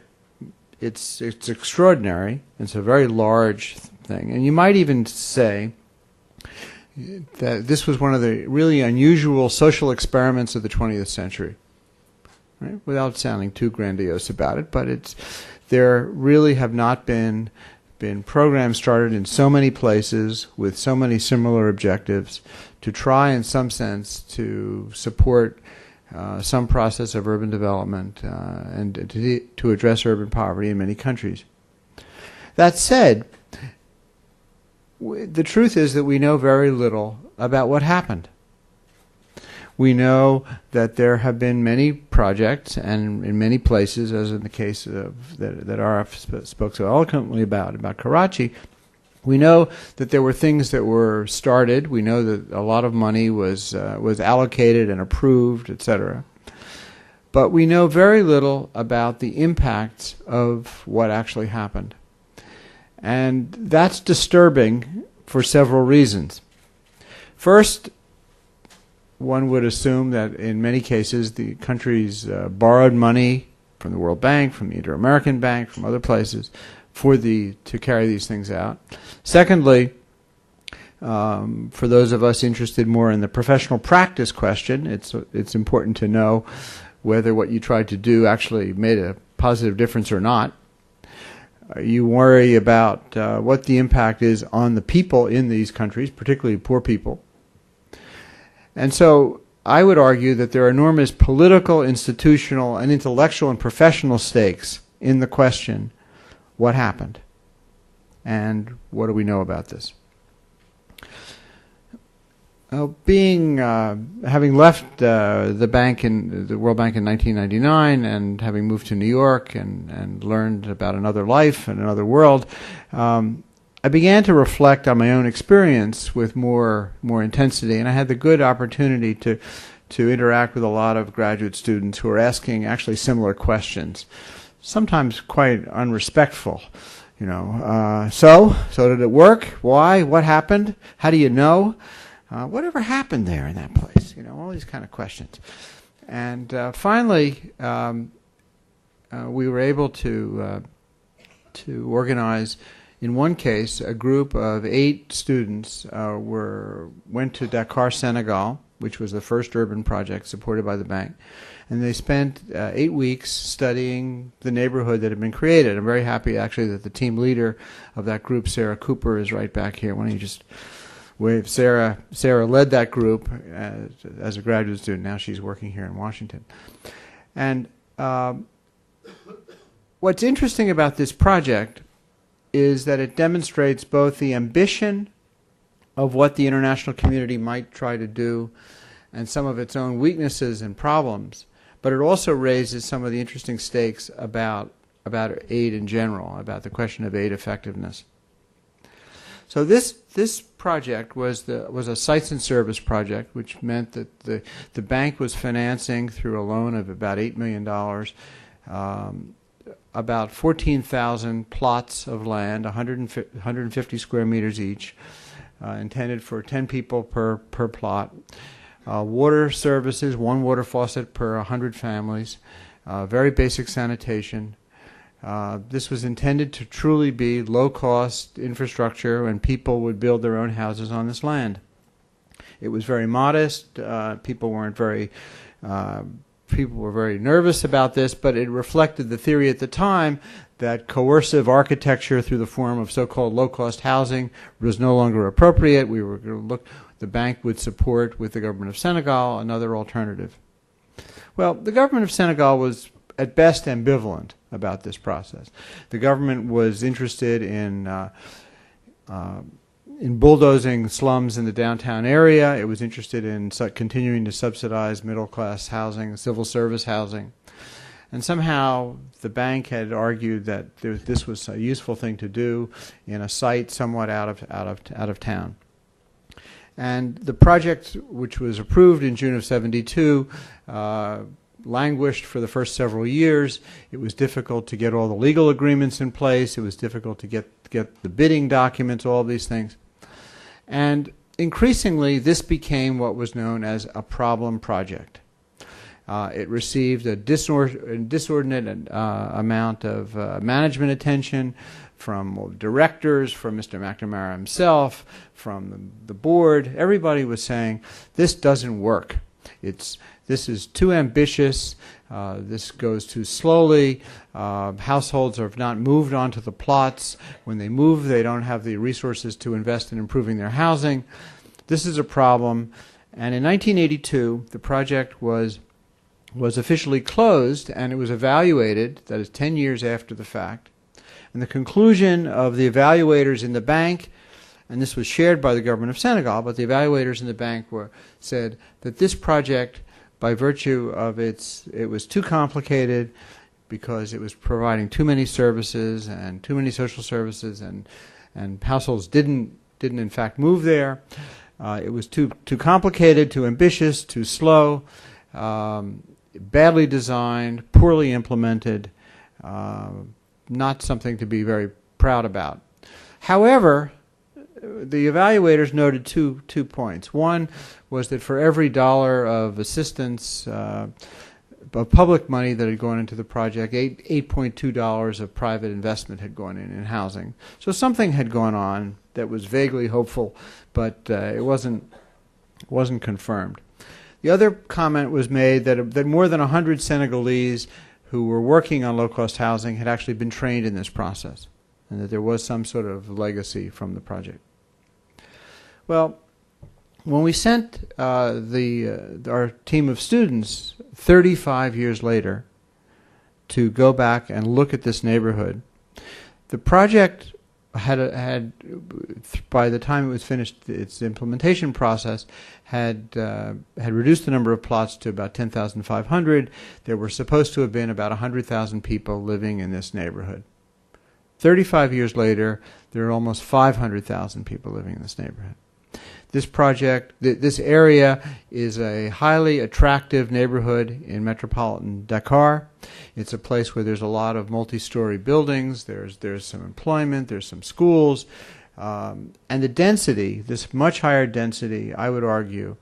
it's extraordinary. It's a very large thing. And you might even say that this was one of the really unusual social experiments of the 20th century, right? Without sounding too grandiose about it, but there really have not been programs started in so many places with so many similar objectives to try, in some sense, to support some process of urban development and to address urban poverty in many countries. That said, the truth is that we know very little about what happened. We know that there have been many projects, and in many places, as in the case of that Arif spoke so eloquently about Karachi, we know that there were things that were started. We know that a lot of money was allocated and approved, etc. But we know very little about the impacts of what actually happened. And that's disturbing for several reasons. First, one would assume that in many cases the countries borrowed money from the World Bank, from the Inter-American Bank, from other places to carry these things out. Secondly, for those of us interested more in the professional practice question, it's important to know whether what you tried to do actually made a positive difference or not. You worry about what the impact is on the people in these countries, particularly poor people. And so I would argue that there are enormous political, institutional, and intellectual and professional stakes in the question, what happened? And what do we know about this? Having left the World Bank in 1999 and having moved to New York and learned about another life and another world, I began to reflect on my own experience with more intensity, and I had the good opportunity to interact with a lot of graduate students who are asking actually similar questions, sometimes quite unrespectful. So did it work? Why? What happened? How do you know? Whatever happened there in that place? All these kind of questions. And finally, we were able to organize. In one case, a group of 8 students went to Dakar, Senegal, which was the first urban project supported by the bank, and they spent 8 weeks studying the neighborhood that had been created. I'm very happy, actually, that the team leader of that group, Sarah Cooper, is right back here. Why don't you just wave? Sarah led that group as a graduate student. Now she's working here in Washington. And what's interesting about this project is that it demonstrates both the ambition of what the international community might try to do and some of its own weaknesses and problems, but it also raises some of the interesting stakes about aid in general, about the question of aid effectiveness. So this project was a sites and service project, which meant that the bank was financing through a loan of about $8 million about 14,000 plots of land, 150 square meters each, intended for 10 people per plot. Water services, 1 water faucet per 100 families, very basic sanitation. This was intended to truly be low-cost infrastructure, and people would build their own houses on this land. It was very modest. People were very nervous about this, but it reflected the theory at the time that coercive architecture through the form of so-called low-cost housing was no longer appropriate. We were going to look, the bank would support with the government of Senegal another alternative. Well, the government of Senegal was at best ambivalent about this process. The government was interested in bulldozing slums in the downtown area. It was interested in continuing to subsidize middle-class housing, civil service housing. And somehow the bank had argued that this was a useful thing to do in a site somewhat out of town. And the project, which was approved in June of '72, languished for the first several years. It was difficult to get all the legal agreements in place. It was difficult to get the bidding documents, all of these things. And increasingly, this became what was known as a problem project. It received a disordinate amount of management attention from directors, from Mr. McNamara himself, from the board. Everybody was saying, this doesn't work. This is too ambitious. This goes too slowly. Households have not moved onto the plots. When they move, they don't have the resources to invest in improving their housing. This is a problem. And in 1982, the project was officially closed, and it was evaluated, that is 10 years after the fact. And the conclusion of the evaluators in the bank and this was shared by the government of Senegal, but the evaluators in the bank said that this project, by virtue of it was too complicated because it was providing too many services and too many social services, and households didn't in fact move there. It was too complicated, too ambitious, too slow, badly designed, poorly implemented, not something to be very proud about. However, the evaluators noted two points. One was that for every dollar of assistance, of public money that had gone into the project, $8.2 of private investment had gone in housing. So something had gone on that was vaguely hopeful, but it wasn't confirmed. The other comment was made that more than 100 Senegalese who were working on low-cost housing had actually been trained in this process, and that there was some sort of legacy from the project. Well, when we sent our team of students 35 years later to go back and look at this neighborhood, the project had by the time it was finished, its implementation process had reduced the number of plots to about 10,500. There were supposed to have been about 100,000 people living in this neighborhood. 35 years later, there are almost 500,000 people living in this neighborhood. This project, this area is a highly attractive neighborhood in metropolitan Dakar. It's a place where there's a lot of multi-story buildings. There's some employment. There's some schools. And the density, this much higher density, I would argue,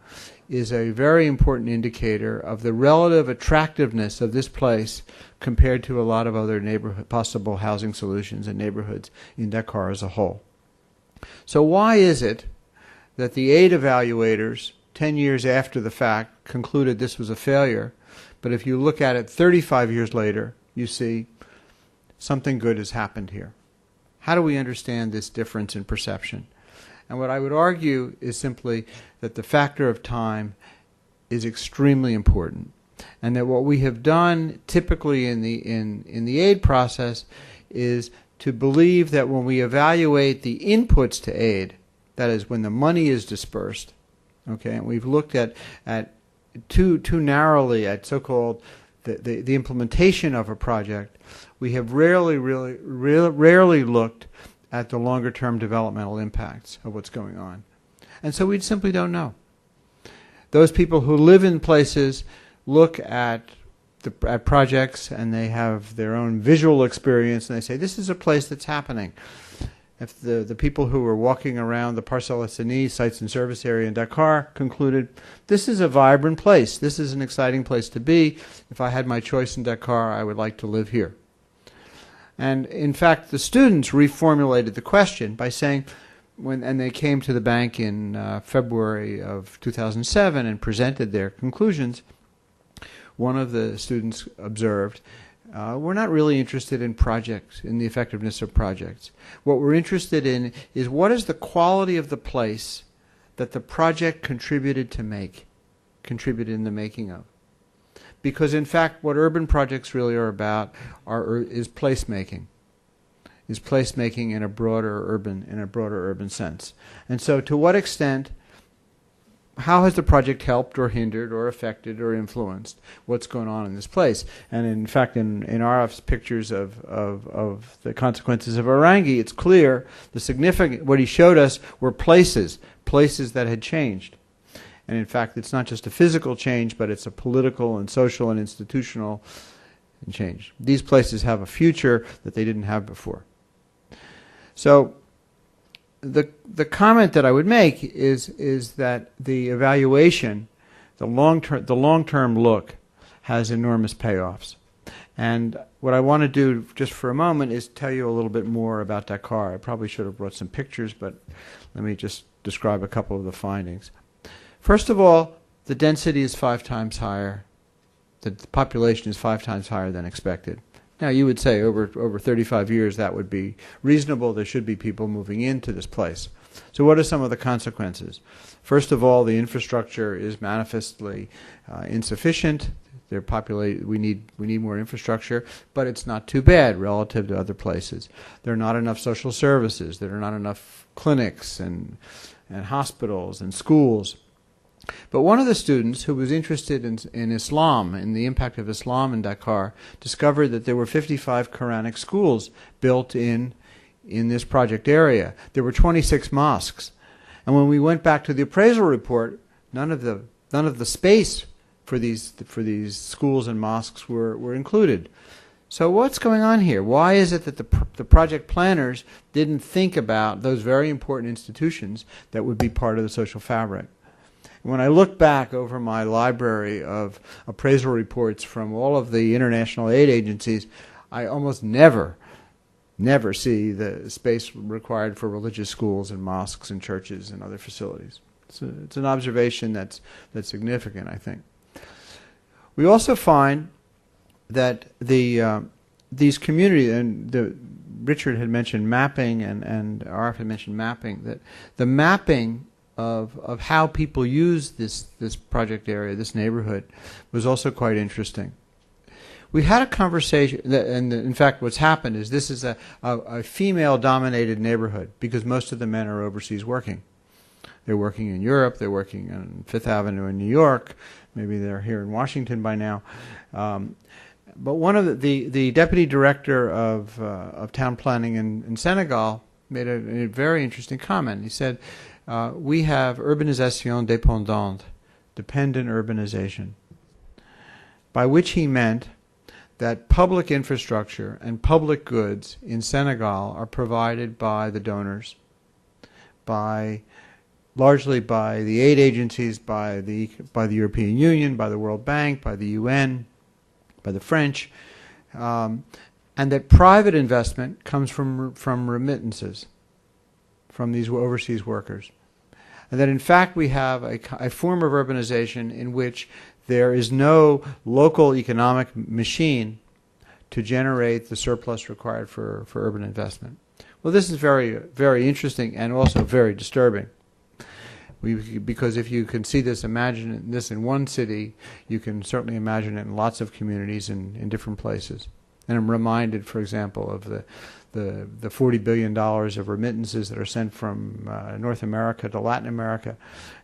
is a very important indicator of the relative attractiveness of this place compared to a lot of other possible housing solutions and neighborhoods in Dakar as a whole. So why is it that the aid evaluators, 10 years after the fact, concluded this was a failure, but if you look at it 35 years later, you see something good has happened here? How do we understand this difference in perception? And what I would argue is simply that the factor of time is extremely important, and that what we have done typically in the aid process is to believe that when we evaluate the inputs to aid, that is, when the money is dispersed, okay, and we've looked at too narrowly at so-called the implementation of a project, we have rarely looked at the longer-term developmental impacts of what's going on. And so we simply don't know. Those people who live in places look at projects and they have their own visual experience and they say, this is a place that's happening. If the people who were walking around the Parcelles Assainies Sites and Service area in Dakar concluded, this is a vibrant place, this is an exciting place to be. If I had my choice in Dakar, I would like to live here. And in fact, the students reformulated the question by saying, and they came to the bank in February of 2007 and presented their conclusions, one of the students observed, we're not really interested in projects, in the effectiveness of projects. What we're interested in is what is the quality of the place that the project contributed in the making of. Because in fact, what urban projects really are about is placemaking. Is placemaking in a broader urban sense. And so to what extent, how has the project helped or hindered or affected or influenced what's going on in this place? And in fact, in Arif's pictures of the consequences of Orangi, it's clear the significant, what he showed us were places that had changed. And in fact, it's not just a physical change, but it's a political and social and institutional change. These places have a future that they didn't have before. So the comment that I would make is that the evaluation, the long-term look, has enormous payoffs. And what I want to do just for a moment is tell you a little bit more about Dakar. I probably should have brought some pictures, but let me just describe a couple of the findings. First of all, the density is 5 times higher. The population is 5 times higher than expected. Now, you would say over 35 years that would be reasonable. There should be people moving into this place. So what are some of the consequences? First of all, the infrastructure is manifestly insufficient. They're populated. We need more infrastructure, but it's not too bad relative to other places. There are not enough social services. There are not enough clinics and hospitals and schools. But one of the students who was interested in Islam, in the impact of Islam in Dakar, discovered that there were 55 Quranic schools built in this project area. There were 26 mosques. And when we went back to the appraisal report, none of the space for these schools and mosques were included. So what's going on here? Why is it that the project planners didn't think about those very important institutions that would be part of the social fabric? When I look back over my library of appraisal reports from all of the international aid agencies, I almost never see the space required for religious schools and mosques and churches and other facilities. It's an observation that's significant, I think. We also find that these communities, and Richard had mentioned mapping, and Arif had mentioned mapping, that the mapping of how people use this project area, this neighborhood, was also quite interesting. We had a conversation, and in fact what's happened is this is a female-dominated neighborhood because most of the men are overseas working. They're working in Europe, they're working on Fifth Avenue in New York, maybe they're here in Washington by now. But one of the deputy director of town planning in Senegal made a very interesting comment. He said, we have urbanisation dépendante, dependent urbanization, by which he meant that public infrastructure and public goods in Senegal are provided by the donors, largely by the aid agencies, by the European Union, by the World Bank, by the UN, by the French, and that private investment comes from remittances from these overseas workers. And that in fact we have a form of urbanization in which there is no local economic machine to generate the surplus required for urban investment. Well, this is very, very interesting and also very disturbing. Because if you can see this, imagine this in one city, you can certainly imagine it in lots of communities in different places. And I'm reminded, for example, of the $40 billion of remittances that are sent from North America to Latin America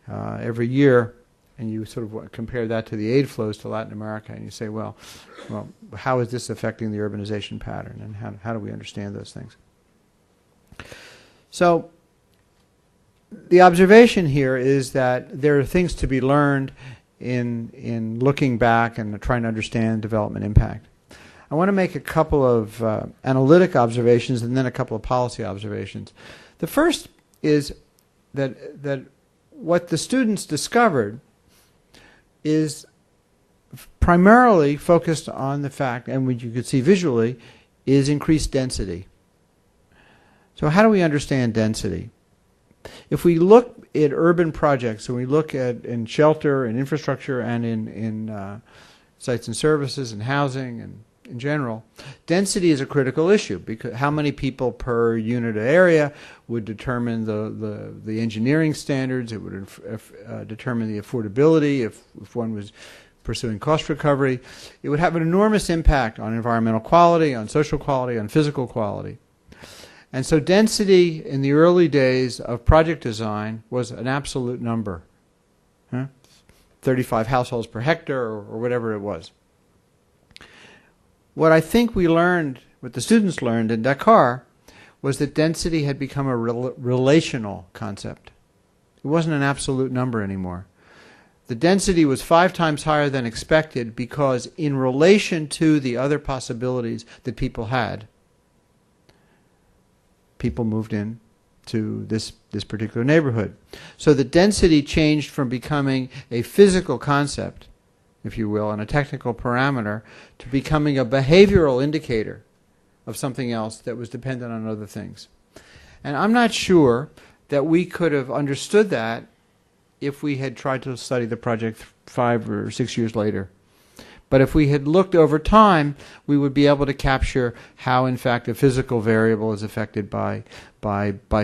every year, and you sort of compare that to the aid flows to Latin America, and you say, well, how is this affecting the urbanization pattern, and how do we understand those things? So the observation here is that there are things to be learned in looking back and trying to understand development impact. I want to make a couple of analytic observations and then a couple of policy observations. The first is that what the students discovered is primarily focused on the fact, and what you could see visually, is increased density. So how do we understand density? If we look at urban projects, and we look at in shelter and infrastructure and in sites and services and housing and in general, density is a critical issue because how many people per unit of area would determine the engineering standards. It would determine the affordability if one was pursuing cost recovery. It would have an enormous impact on environmental quality, on social quality, on physical quality. And so density in the early days of project design was an absolute number. 35 households per hectare or whatever it was. What I think we learned, what the students learned in Dakar, was that density had become a relational concept. It wasn't an absolute number anymore. The density was 5 times higher than expected because in relation to the other possibilities that people had, people moved in to this particular neighborhood. So the density changed from becoming a physical concept, if you will, and a technical parameter, to becoming a behavioral indicator of something else that was dependent on other things. And I'm not sure that we could have understood that if we had tried to study the project 5 or 6 years later. But if we had looked over time, we would be able to capture how, in fact, a physical variable is affected by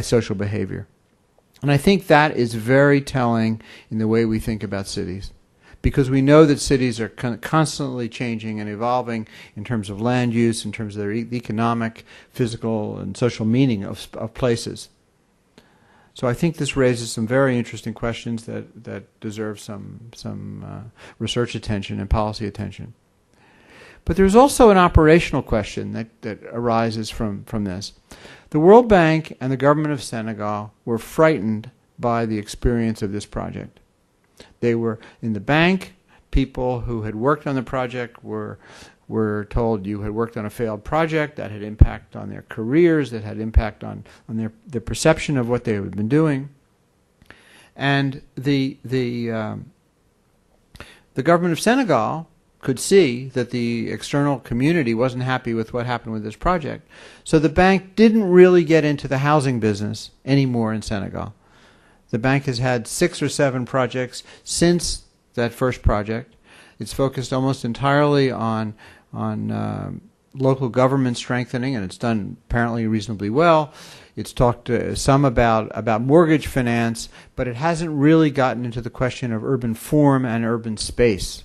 social behavior. And I think that is very telling in the way we think about cities. because we know that cities are constantly changing and evolving in terms of land use, in terms of their economic, physical, and social meaning of places. So I think this raises some very interesting questions that deserve some research attention and policy attention. But there's also an operational question that arises from this. The World Bank and the government of Senegal were frightened by the experience of this project. They were in the bank. People who had worked on the project were told you had worked on a failed project that had impact on their careers, that had impact on their perception of what they had been doing. And the government of Senegal could see that the external community wasn't happy with what happened with this project. So the bank didn't really get into the housing business anymore in Senegal. The bank has had 6 or 7 projects since that first project. It's focused almost entirely on local government strengthening, and it's done apparently reasonably well. It's talked some about mortgage finance, but it hasn't really gotten into the question of urban form and urban space.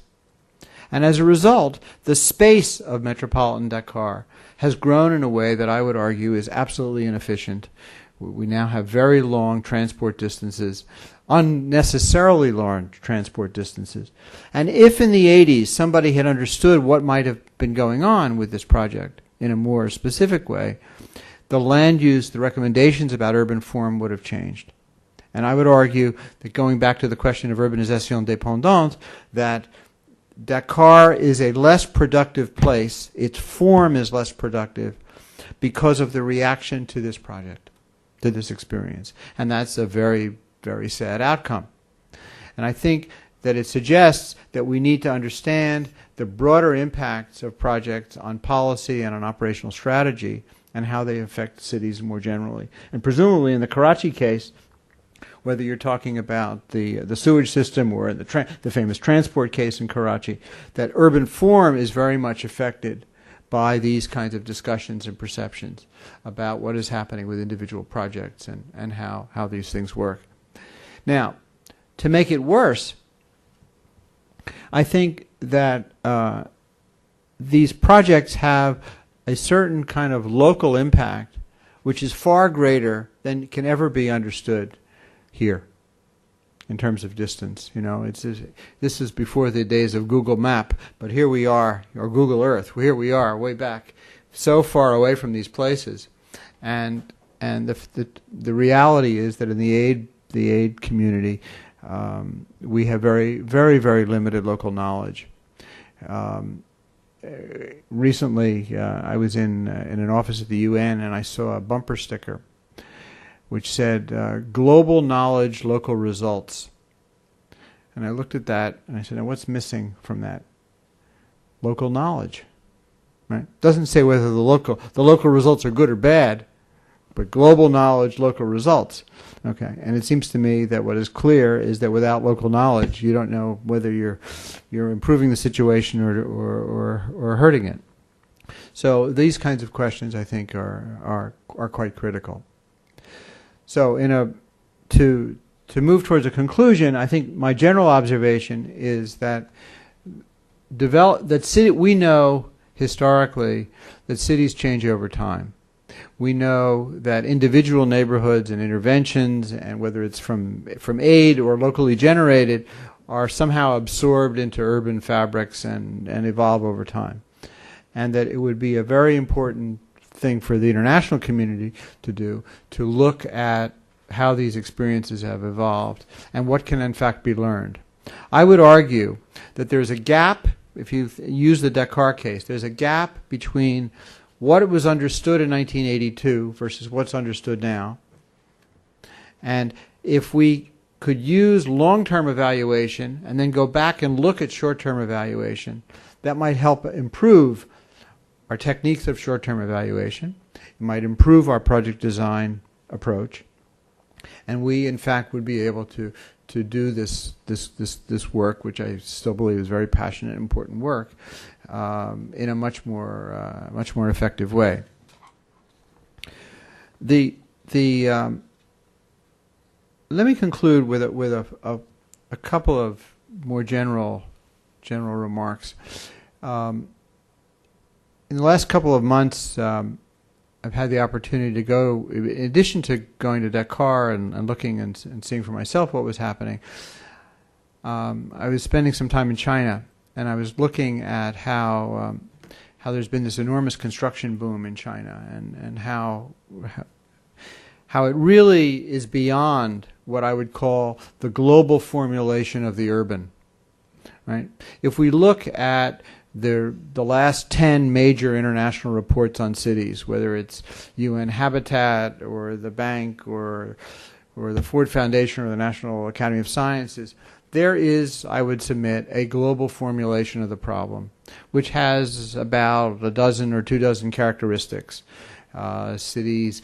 And as a result, the space of metropolitan Dakar has grown in a way that I would argue is absolutely inefficient. We now have very long transport distances, unnecessarily long transport distances. And if in the 80s somebody had understood what might have been going on with this project in a more specific way, the land use, the recommendations about urban form would have changed. And I would argue that going back to the question of urbanisation dépendante, that Dakar is a less productive place, its form is less productive because of the reaction to this project, to this experience. And that's a very, very sad outcome. And I think that it suggests that we need to understand the broader impacts of projects on policy and on operational strategy and how they affect cities more generally. And presumably in the Karachi case, whether you're talking about the sewage system or the famous transport case in Karachi, that urban form is very much affected by these kinds of discussions and perceptions about what is happening with individual projects and how these things work. Now, to make it worse, I think that these projects have a certain kind of local impact which is far greater than can ever be understood here in terms of distance. You know, this is before the days of Google Map, but here we are, or Google Earth. Here we are, way back, so far away from these places, and the reality is that in the aid community, we have very, very, very limited local knowledge. Recently, I was in an office at the UN, and I saw a bumper sticker which said, global knowledge, local results. And I looked at that, and I said, now what's missing from that? Local knowledge. Right? It doesn't say whether the local results are good or bad, but global knowledge, local results. Okay, and it seems to me that what is clear is that without local knowledge, you don't know whether you're improving the situation or hurting it. So these kinds of questions, I think, are quite critical. So to move towards a conclusion, I think my general observation is that we know historically that cities change over time. We know that individual neighborhoods and interventions, and whether it's from aid or locally generated, are somehow absorbed into urban fabrics and evolve over time. And that it would be a very important thing for the international community to do, to look at how these experiences have evolved and what can in fact be learned. I would argue that there's a gap, if you use the Dakar case, there's a gap between what was understood in 1982 versus what's understood now. And if we could use long-term evaluation and then go back and look at short-term evaluation, that might help improve our techniques of short-term evaluation. It might improve our project design approach. And we, in fact, would be able to do this work, which I still believe is very passionate and important work, in a much more effective way. Let me conclude with a couple of more general general remarks. In the last couple of months, I've had the opportunity to go, in addition to going to Dakar and looking and seeing for myself what was happening, I was spending some time in China, and I was looking at how there's been this enormous construction boom in China, and how it really is beyond what I would call the global formulation of the urban. Right? If we look at the last 10 major international reports on cities, whether it's UN Habitat or the Bank or the Ford Foundation or the National Academy of Sciences, there is, I would submit, a global formulation of the problem, which has about a dozen or 24 characteristics. Cities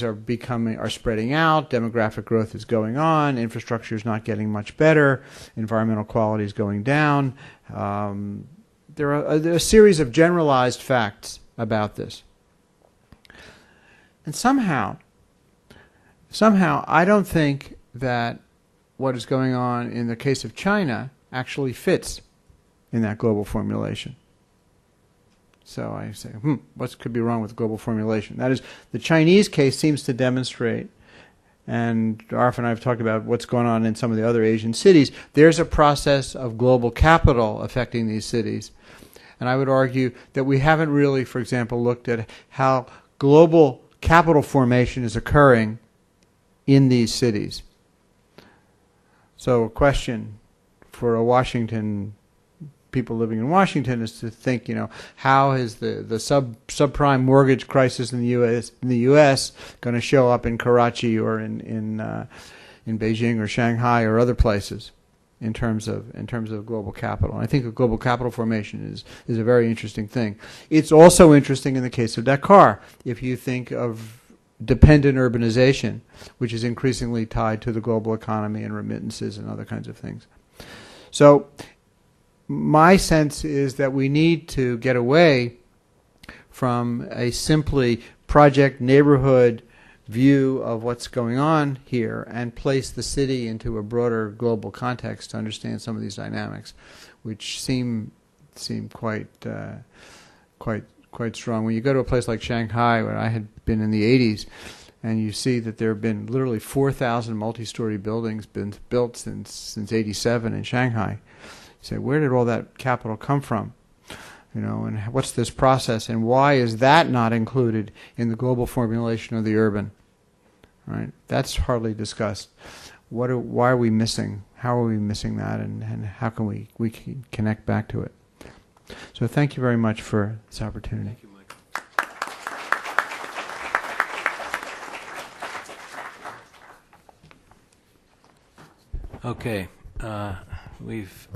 are spreading out, demographic growth is going on, infrastructure is not getting much better, environmental quality is going down. There are a series of generalized facts about this. And somehow, I don't think that what is going on in the case of China actually fits in that global formulation. So I say, what could be wrong with global formulation? That is, the Chinese case seems to demonstrate, and Arif and I have talked about what's going on in some of the other Asian cities, there's a process of global capital affecting these cities. And I would argue that we haven't really, for example, looked at how global capital formation is occurring in these cities. So a question for people living in Washington is to think, how is the subprime mortgage crisis in the U.S. going to show up in Karachi or in Beijing or Shanghai or other places in terms of global capital? And I think global capital formation is a very interesting thing. It's also interesting in the case of Dakar. If you think of dependent urbanization, which is increasingly tied to the global economy and remittances and other kinds of things. So my sense is that we need to get away from a simply project neighborhood view of what's going on here and place the city into a broader global context to understand some of these dynamics, which seem quite strong. When you go to a place like Shanghai, where I had been in the 80s, and you see that there have been literally 4,000 multi-story buildings been built since 87 in Shanghai. You say, where did all that capital come from? And what's this process, and why is that not included in the global formulation of the urban? Right? That's hardly discussed. Why are we missing? How are we missing that, and how can we connect back to it? So thank you very much for this opportunity. Thank you, Michael. Okay, we've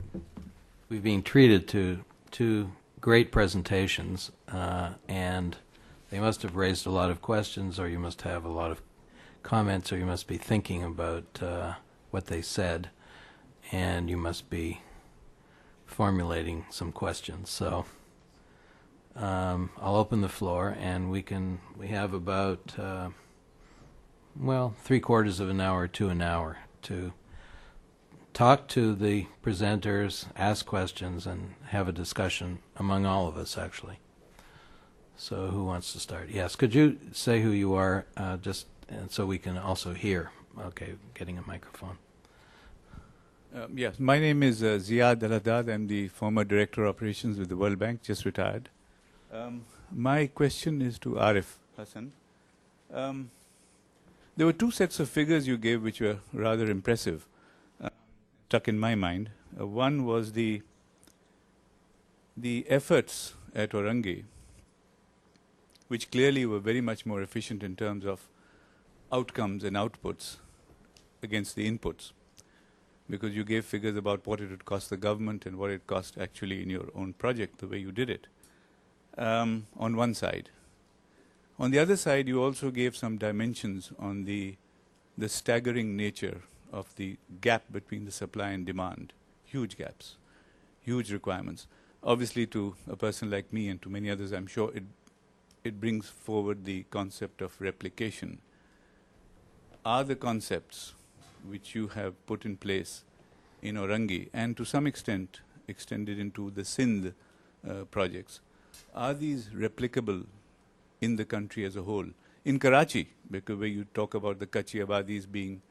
been treated to two great presentations, and they must have raised a lot of questions, or you must have a lot of comments, or you must be thinking about what they said, and you must be formulating some questions. So I'll open the floor, and we have about 3/4 of an hour to an hour to talk to the presenters, ask questions, and have a discussion among all of us, actually. So who wants to start? Yes, could you say who you are, just and so we can also hear? Okay, getting a microphone. Yes, my name is Ziad Al-Haddad. I'm the former Director of Operations with the World Bank, just retired. My question is to Arif Hasan. There were two sets of figures you gave which were rather impressive, stuck in my mind. One was the efforts at Orangi, which clearly were very much more efficient in terms of outcomes and outputs against the inputs, because you gave figures about what it would cost the government and what it cost actually in your own project, the way you did it, on one side. On the other side, you also gave some dimensions on the staggering nature of the gap between the supply and demand. Huge gaps, huge requirements. Obviously, to a person like me and to many others, I'm sure it brings forward the concept of replication. Are the concepts which you have put in place in Orangi, and to some extent extended into the Sindh projects. Are these replicable in the country as a whole? In Karachi, because where you talk about the katchi abadis being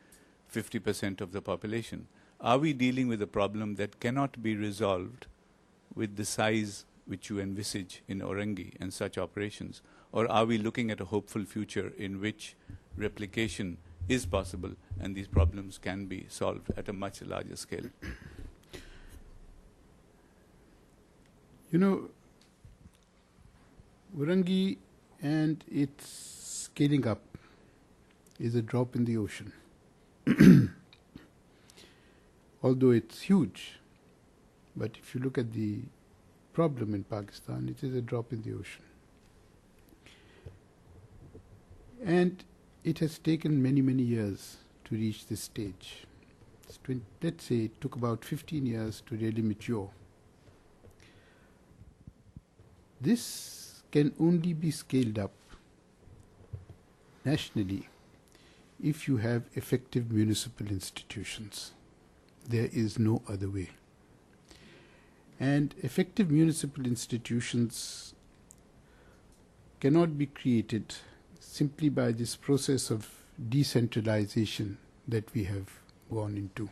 50% of the population, are we dealing with a problem that cannot be resolved with the size which you envisage in Orangi and such operations? Or are we looking at a hopeful future in which replication is possible and these problems can be solved at a much larger scale? You know, Orangi and its scaling up is a drop in the ocean. Although it's huge, but if you look at the problem in Pakistan, it is a drop in the ocean. And it has taken many, many years to reach this stage. Let's say it took about 15 years to really mature. This can only be scaled up nationally if you have effective municipal institutions. There is no other way. And effective municipal institutions cannot be created simply by this process of decentralization that we have gone into.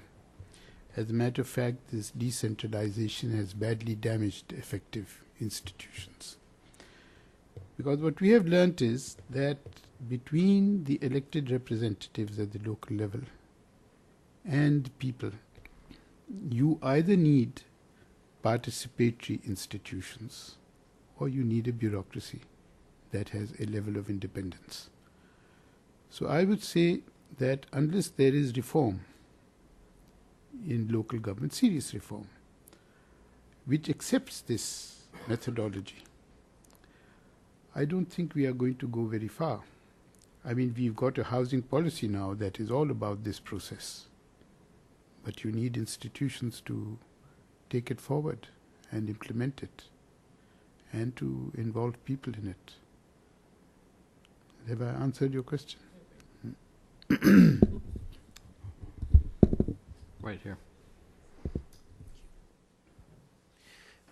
As a matter of fact, this decentralization has badly damaged effective institutions. Because what we have learnt is that between the elected representatives at the local level and people, you either need participatory institutions or you need a bureaucracy that has a level of independence. So I would say that unless there is reform in local government, serious reform, which accepts this methodology, I don't think we are going to go very far. I mean, we've got a housing policy now that is all about this process. But you need institutions to take it forward and implement it and to involve people in it. Have I answered your question? Right here.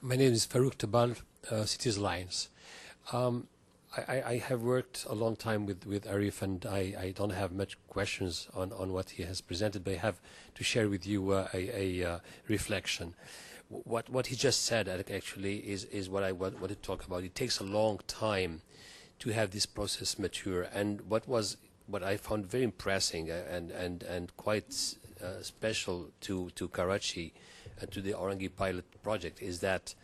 My name is Farouk Tabal, Cities Alliance. I have worked a long time with Arif, and I don't have much questions on what he has presented, but I have to share with you a reflection. What he just said actually is what I want to talk about. It takes a long time to have this process mature, and what I found very impressive and quite special to Karachi and to the Orangi Pilot Project is that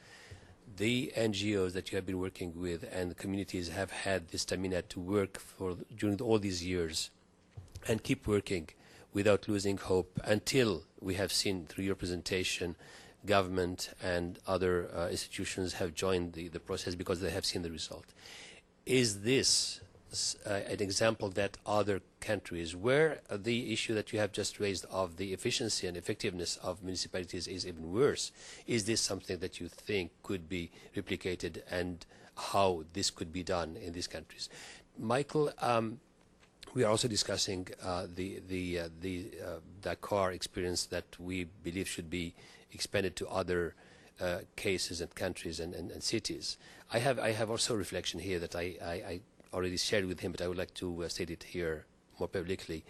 the NGOs that you have been working with and the communities have had the stamina to work during all these years and keep working without losing hope until we have seen through your presentation government and other institutions have joined the process because they have seen the result. Is this an example that other countries where the issue that you have just raised of the efficiency and effectiveness of municipalities is even worse, is this something that you think could be replicated and how this could be done in these countries? Michael, we are also discussing the Dakar experience that we believe should be expanded to other cases and countries and cities. I have also a reflection here that I already shared with him, but I would like to state it here more publicly.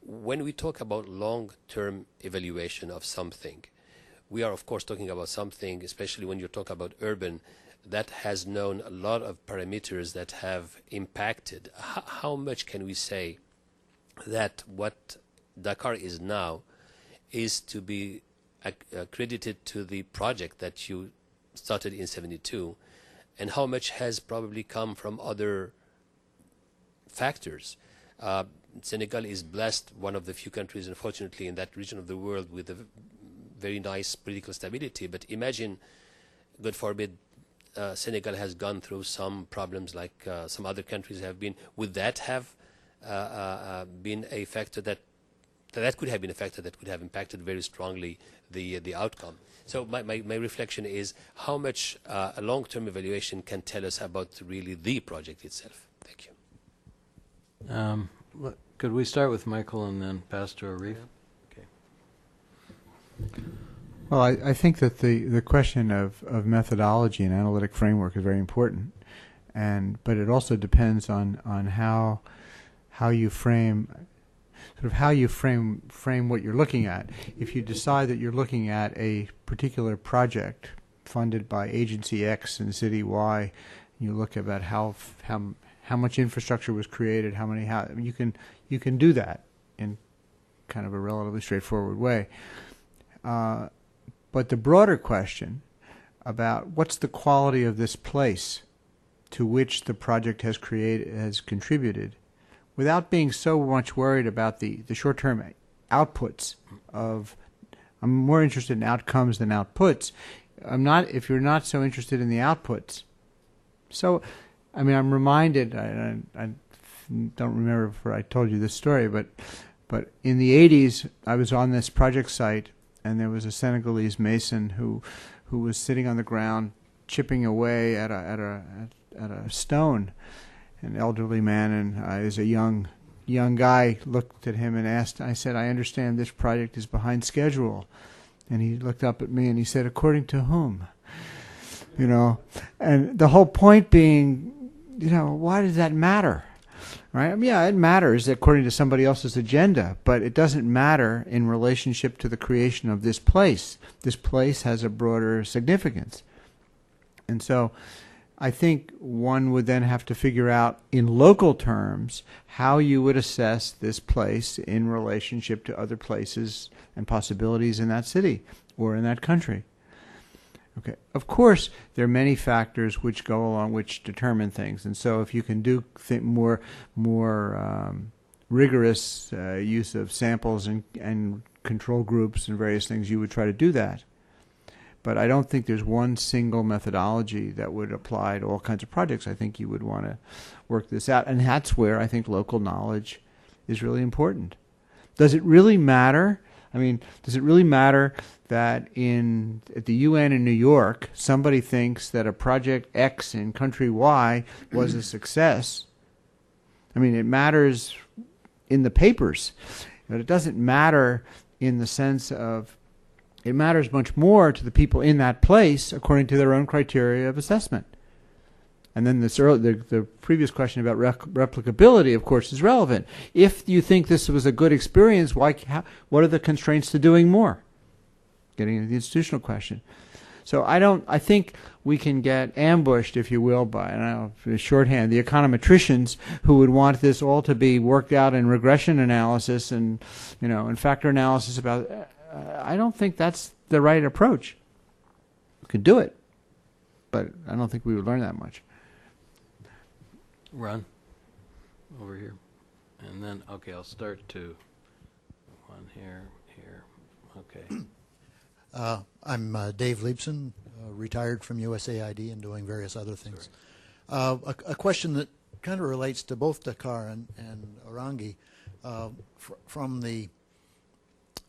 When we talk about long-term evaluation of something, we are of course talking about something, especially when you talk about urban, that has known a lot of parameters that have impacted. How much can we say that what Dakar is now is to be credited to the project that you started in '72, and how much has probably come from other factors? Senegal is blessed, one of the few countries, unfortunately, in that region of the world with a very nice political stability. But imagine, God forbid, Senegal has gone through some problems like some other countries have been. Would that have been a factor that could have been a factor that could have impacted very strongly the outcome? So my reflection is how much a long-term evaluation can tell us about really the project itself. Thank you. Could we start with Michael and then pass to Arif? Okay. Well, I think that the question of methodology and analytic framework is very important, but it also depends on how you frame what you're looking at. If you decide that you're looking at a particular project funded by agency X in city Y, you look about how much infrastructure was created, you can do that in kind of a relatively straightforward way. But the broader question about what's the quality of this place to which the project has contributed, without being so much worried about the short-term outputs I'm more interested in outcomes than outputs. If you're not so interested in the outputs. So, I mean, I'm reminded, I don't remember if I told you this story, but in the 80s, I was on this project site, and there was a Senegalese mason who was sitting on the ground chipping away at a stone. An elderly man, and as a young guy looked at him and asked, I said, I understand this project is behind schedule. And he looked up at me and he said, according to whom? You know, and the whole point being, you know, why does that matter? Right? I mean, yeah, it matters according to somebody else's agenda, but it doesn't matter in relationship to the creation of this place. This place has a broader significance. And so I think one would then have to figure out in local terms how you would assess this place in relationship to other places and possibilities in that city or in that country. Okay. Of course, there are many factors which go along, which determine things, and so if you can do more rigorous use of samples and control groups and various things, you would try to do that. But I don't think there's one single methodology that would apply to all kinds of projects. I think you would want to work this out, and that's where I think local knowledge is really important. Does it really matter? I mean, does it really matter that at the UN in New York, somebody thinks that a project X in country Y was a success? I mean, it matters in the papers, but it doesn't matter in the sense of it matters much more to the people in that place according to their own criteria of assessment. And then the previous question about replicability, of course, is relevant. If you think this was a good experience, what are the constraints to doing more? Getting into the institutional question. So I think we can get ambushed, if you will, by, I don't know, shorthand, the econometricians who would want this all to be worked out in regression analysis and, you know, and factor analysis about. I don't think that's the right approach. We could do it, but I don't think we would learn that much. Ron, over here. And then, okay, I'll start to one here. Okay. I'm Dave Liebson, retired from USAID and doing various other things. A question that kind of relates to both Dakar and Orangi, from the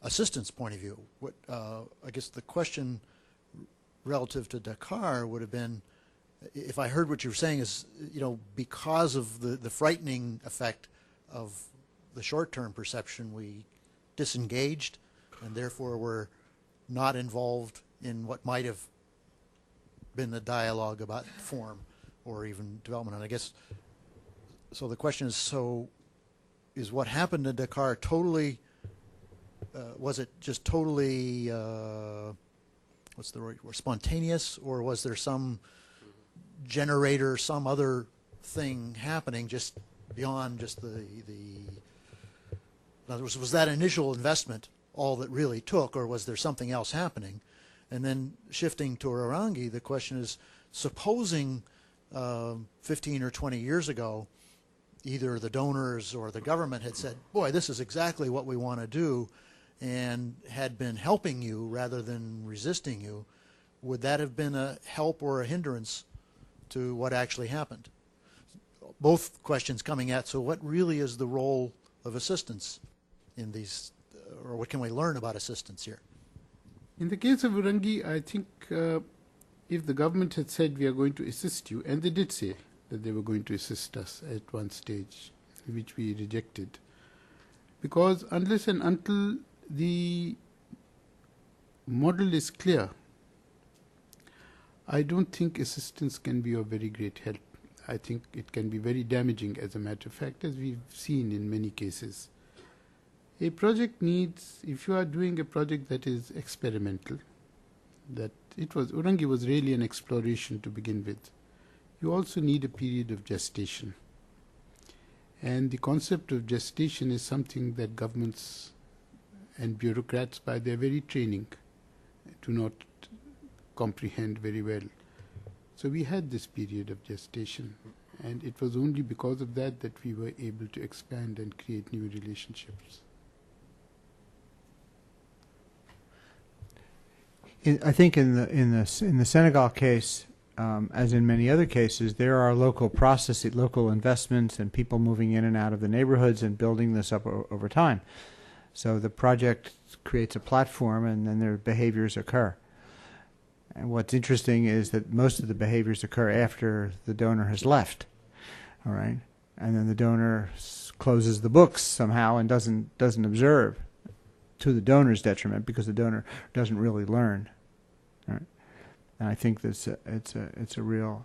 assistance point of view. I guess the question relative to Dakar would have been, if I heard what you were saying, is, you know, because of the frightening effect of the short-term perception, we disengaged and therefore were not involved in what might have been the dialogue about form or even development. And I guess, so the question is, is what happened in Dakar totally, was it just totally, what's the word, spontaneous, or was there some generator, some other thing happening just beyond just in other words, was that initial investment all that really took, or was there something else happening? And then shifting to Orangi, the question is, supposing 15 or 20 years ago, either the donors or the government had said, boy, this is exactly what we want to do, and had been helping you rather than resisting you, would that have been a help or a hindrance to what actually happened? Both questions coming at, so what really is the role of assistance in these, or what can we learn about assistance here? In the case of Orangi, I think if the government had said we are going to assist you, and they did say that they were going to assist us at one stage, which we rejected, because unless and until the model is clear, I don't think assistance can be of very great help. I think it can be very damaging, as a matter of fact, as we've seen in many cases. A project needs, if you are doing a project that is experimental, that Orangi was really an exploration to begin with, you also need a period of gestation. And the concept of gestation is something that governments and bureaucrats, by their very training, do not comprehend very well. So we had this period of gestation, and it was only because of that that we were able to expand and create new relationships. I think in the Senegal case, as in many other cases, there are local processes, local investments, and people moving in and out of the neighborhoods and building this up over time. So the project creates a platform, and then their behaviors occur. And what's interesting is that most of the behaviors occur after the donor has left, all right? And then the donor closes the books somehow and doesn't observe, to the donor's detriment, because the donor doesn't really learn, all right? And I think that's it's a real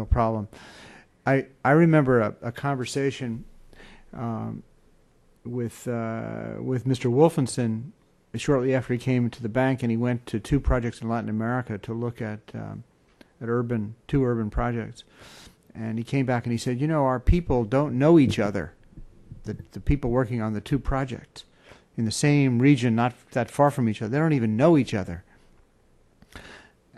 problem. I remember a conversation with Mr. Wolfenson shortly after he came to the bank, and he went to 2 projects in Latin America to look at two urban projects. And he came back and he said, our people don't know each other. The people working on the 2 projects in the same region, not that far from each other, they don't even know each other.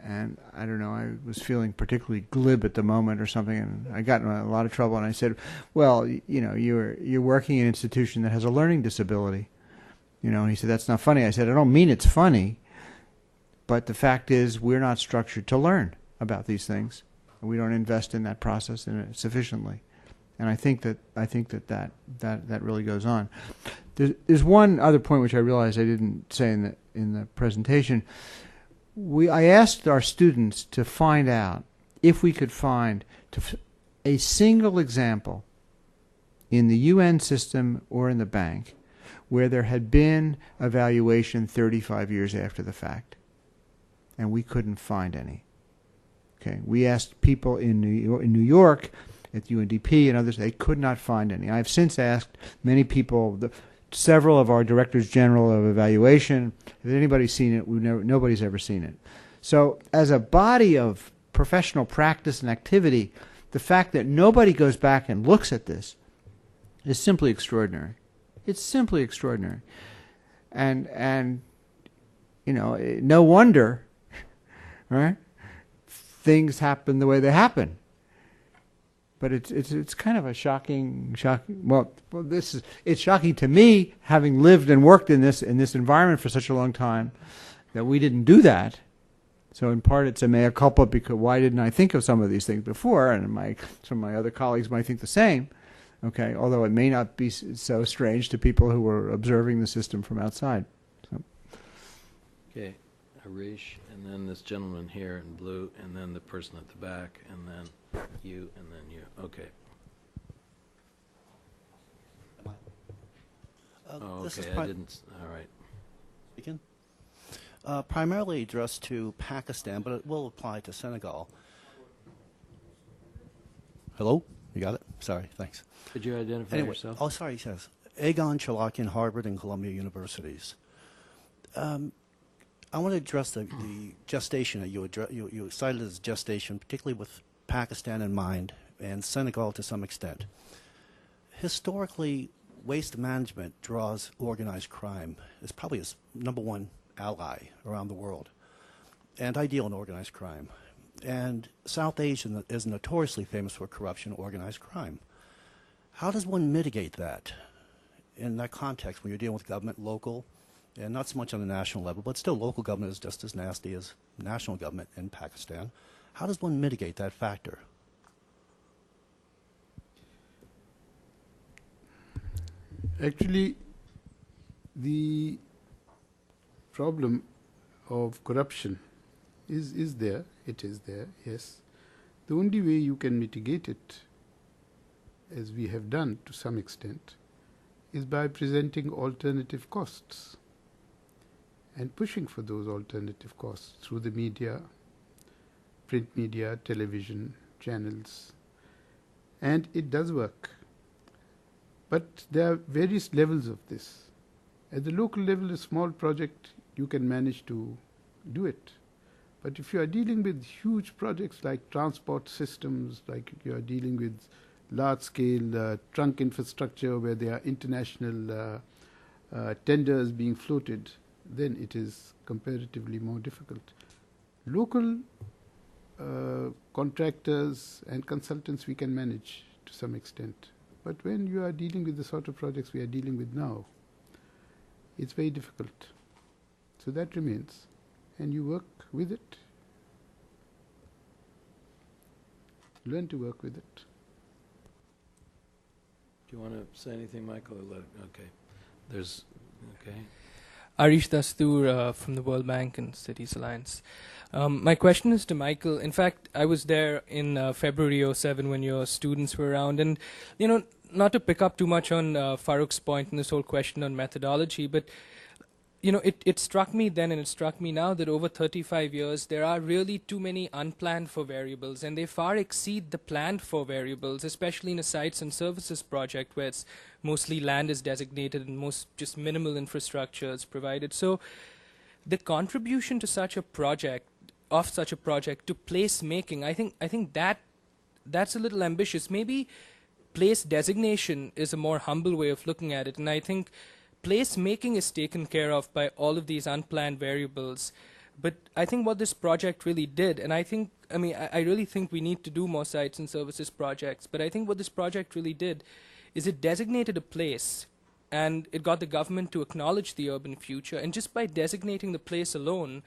And I don't know, I was feeling particularly glib at the moment or something, and I got in a lot of trouble. And I said, well, you're working in an institution that has a learning disability. And he said, that's not funny. I said, I don't mean it's funny, but the fact is we're not structured to learn about these things. And we don't invest in that process sufficiently. And I think that really goes on. There's one other point which I realized I didn't say in the presentation. I asked our students to find out if we could find a single example in the UN system or in the bank where there had been evaluation 35 years after the fact. And we couldn't find any. Okay, we asked people in New York at UNDP and others, they could not find any. I've since asked many people, several of our directors general of evaluation, has anybody seen it? Nobody's ever seen it. So as a body of professional practice and activity, the fact that nobody goes back and looks at this is simply extraordinary. It's simply extraordinary. And no wonder, right? Things happen the way they happen. But it's kind of a shocking. Well, it's shocking to me, having lived and worked in this environment for such a long time, that we didn't do that. So in part, it's a mea culpa, because why didn't I think of some of these things before? And some of my other colleagues might think the same. Okay, although it may not be so strange to people who were observing the system from outside. So. Okay, Harish, and then this gentleman here in blue, and then the person at the back, and then you, and then you. Okay. Okay, I didn't. All right. Begin. Primarily addressed to Pakistan, but it will apply to Senegal. Hello? You got it? Sorry, thanks. Could you identify yourself? Oh, sorry, yes. Egon Chalakian, Harvard and Columbia Universities. I want to address the gestation that you cited as gestation, particularly with Pakistan in mind, and Senegal to some extent. Historically, waste management draws organized crime. It's probably its #1 ally around the world, and I deal in organized crime. And South Asia is notoriously famous for corruption and organized crime. How does one mitigate that in that context when you're dealing with government, local, and not so much on the national level, but still local government is just as nasty as national government in Pakistan? How does one mitigate that factor? Actually, the problem of corruption is there. It is there, yes. The only way you can mitigate it, as we have done to some extent, is by presenting alternative costs. and pushing for those alternative costs through the media, print media, television, channels. And it does work. But there are various levels of this. At the local level, a small project, you can manage to do it. But if you are dealing with huge projects like transport systems, like you are dealing with large-scale trunk infrastructure where there are international tenders being floated, then it is comparatively more difficult. Local contractors and consultants we can manage to some extent. But when you are dealing with the sort of projects we are dealing with now, it's very difficult. So that remains. And you work with it. Learn to work with it. Do you want to say anything, Michael? Okay. Okay. Arish Dastoor from the World Bank and Cities Alliance. My question is to Michael. In fact, I was there in February '07 when your students were around. And, not to pick up too much on Farooq's point in this whole question on methodology, but, it struck me then and it struck me now that over 35 years, there are really too many unplanned for variables, and they far exceed the planned for variables, especially in a sites and services project where it's mostly land is designated and most just minimal infrastructure is provided. So the contribution to such a project, to place making, I think that's a little ambitious. Maybe place designation is a more humble way of looking at it, and I think place making is taken care of by all of these unplanned variables. But I think what this project really did, and I really think we need to do more sites and services projects, but I think what this project really did is it designated a place and it got the government to acknowledge the urban future. And just by designating the place alone,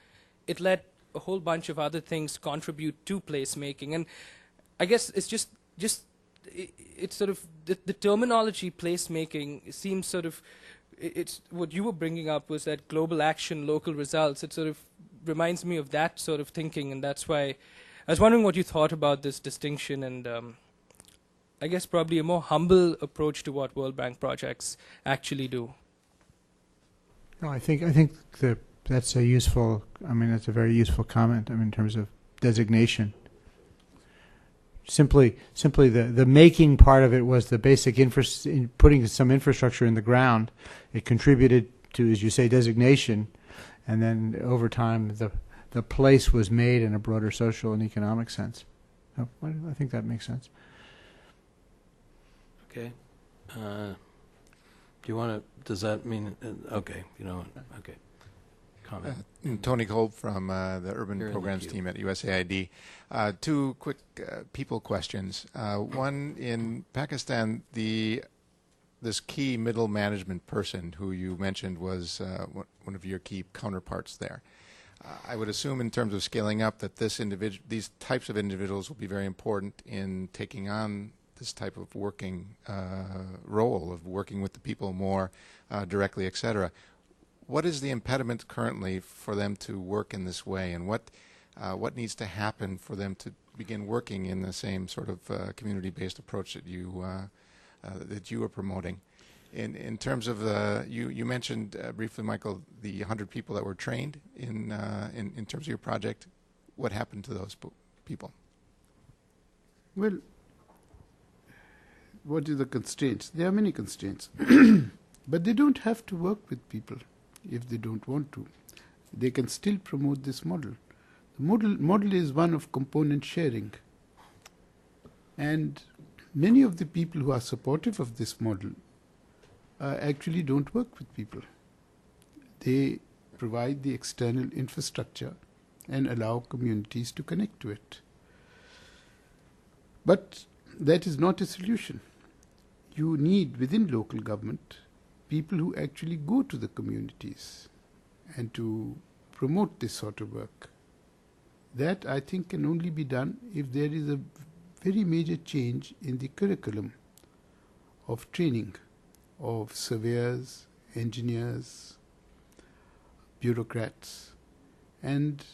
it let a whole bunch of other things contribute to placemaking. And I guess it's it's sort of, the terminology placemaking seems sort of, it's what you were bringing up was that global action, local results. It sort of reminds me of that sort of thinking, and that's why I was wondering what you thought about this distinction and I guess probably a more humble approach to what World Bank projects actually do. No, I think that's a useful. That's a very useful comment. In terms of designation. Simply the making part of it was the basic putting some infrastructure in the ground. It contributed to, as you say, designation, and then over time the place was made in a broader social and economic sense. I think that makes sense. Okay. Do you want to? Does that mean? Okay. Okay. Comment. Tony Kolb from the Urban Programs team at USAID. Two quick people questions. One, in Pakistan, this key middle management person who you mentioned was one of your key counterparts there. I would assume in terms of scaling up that these types of individuals will be very important in taking on this type of working role of working with the people more directly, etc. What is the impediment currently for them to work in this way, and what needs to happen for them to begin working in the same sort of community-based approach that you are promoting? In terms of you mentioned briefly, Michael, the 100 people that were trained in terms of your project. What happened to those people? Well, what are the constraints? There are many constraints, but they don't have to work with people if they don't want to. They can still promote this model. The model is one of component sharing. And many of the people who are supportive of this model actually don't work with people. They provide the external infrastructure and allow communities to connect to it. But that is not a solution. You need, within local government, people who actually go to the communities and to promote this sort of work. That, I think, can only be done if there is a very major change in the curriculum of training of surveyors, engineers, bureaucrats. And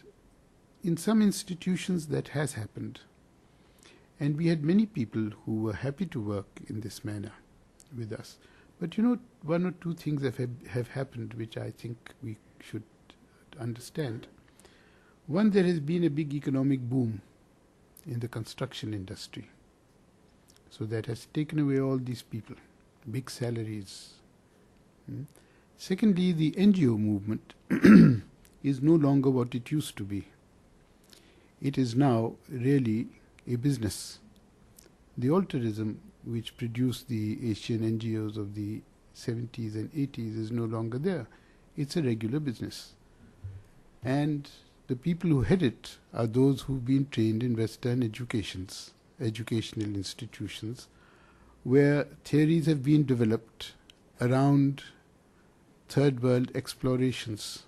in some institutions that has happened. And we had many people who were happy to work in this manner with us. But one or two things have happened which I think we should understand. One, there has been a big economic boom in the construction industry. So that has taken away all these people, big salaries. Secondly, the NGO movement is no longer what it used to be. It is now really a business. The altruism which produced the Asian NGOs of the 70s and 80s is no longer there. It's a regular business. And the people who head it are those who've been trained in Western educational institutions, where theories have been developed around third world explorations.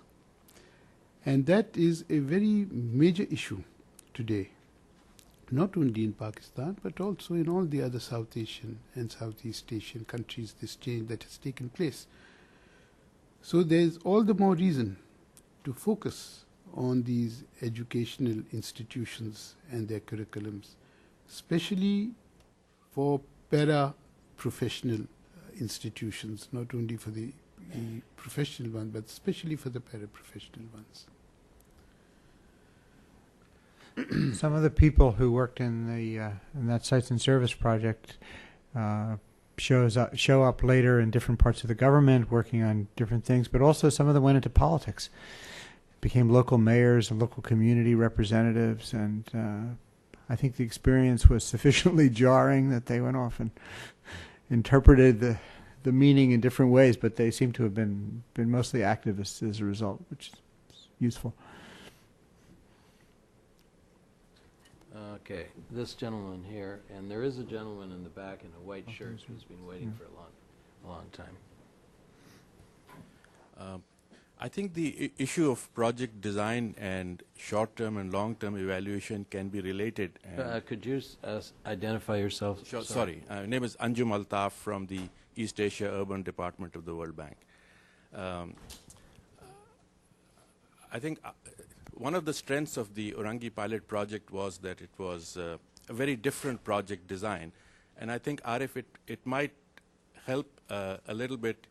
And that is a very major issue today, not only in Pakistan, but also in all the other South Asian and Southeast Asian countries, this change that has taken place. So there's all the more reason to focus on these educational institutions and their curriculums, especially for para-professional institutions, not only for the professional ones, but especially for the para-professional ones. Some of the people who worked in that Sites and Service project show up later in different parts of the government, working on different things, but also some of them went into politics, became local mayors and local community representatives, and I think the experience was sufficiently jarring that they went off and interpreted the meaning in different ways, but they seem to have been mostly activists as a result, which is useful. Okay, this gentleman here, and there is a gentleman in the back in a white shirt who's been waiting for a long time. I think the issue of project design and short-term and long-term evaluation can be related. Could you identify yourself? Sure, sorry. My name is Anjum Altaf from the East Asia Urban Department of the World Bank. I think one of the strengths of the Orangi Pilot Project was that it was a very different project design. And I think, Arif, it might help a little bit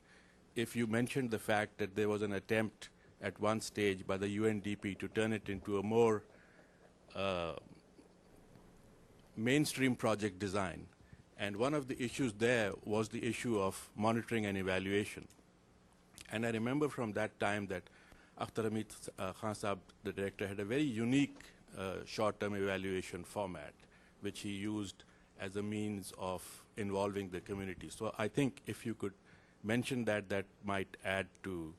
if you mentioned the fact that there was an attempt at one stage by the UNDP to turn it into a more mainstream project design. And one of the issues there was the issue of monitoring and evaluation. And I remember from that time that Akhtar Hamid Khan Saab, the director, had a very unique short-term evaluation format, which he used as a means of involving the community. So I think if you could mention that, that might add to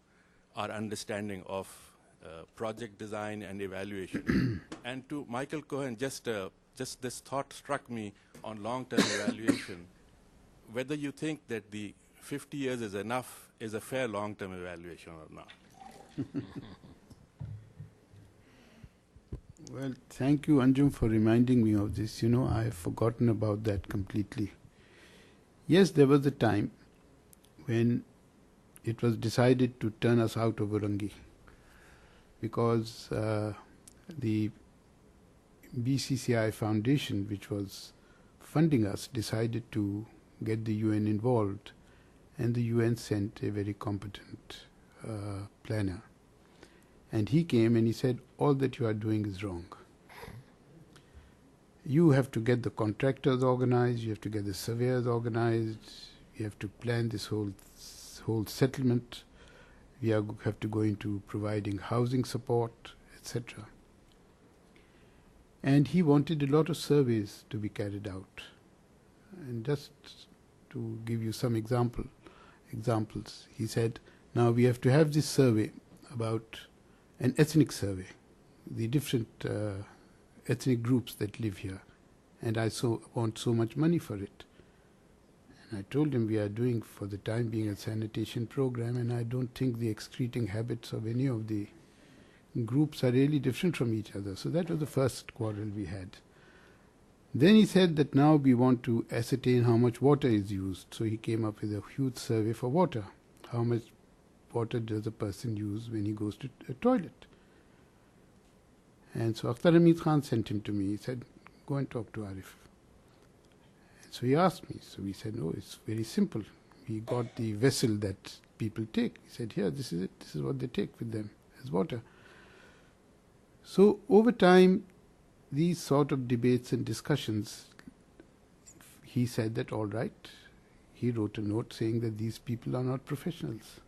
our understanding of project design and evaluation. And to Michael Cohen, just this thought struck me on long-term evaluation, whether you think that the 50 years is enough, is a fair long-term evaluation or not. Well, thank you, Anjum, for reminding me of this. You know, I have forgotten about that completely. Yes, there was a time when it was decided to turn us out of Orangi because the BCCI Foundation, which was funding us, decided to get the UN involved, and the UN sent a very competent planner. And he came and he said, all that you are doing is wrong. You have to get the contractors organized, you have to get the surveyors organized, you have to plan this whole settlement, we have to go into providing housing support, etc. And he wanted a lot of surveys to be carried out. And just to give you some examples, he said, now we have to have this survey about an ethnic survey, the different ethnic groups that live here, and I want so much money for it. And I told him we are doing for the time being a sanitation program, and I don't think the excreting habits of any of the groups are really different from each other. So that was the first quarrel we had. Then he said that now we want to ascertain how much water is used. So he came up with a huge survey for water. How much water does a person use when he goes to a toilet? And so Akhtar Hamid Khan sent him to me. He said, go and talk to Arif. And so he asked me. So we said, no, it's very simple. We got the vessel that people take. He said, here, this is it. This is what they take with them as water. So over time, these sort of debates and discussions, he said that all right, he wrote a note saying that these people are not professionals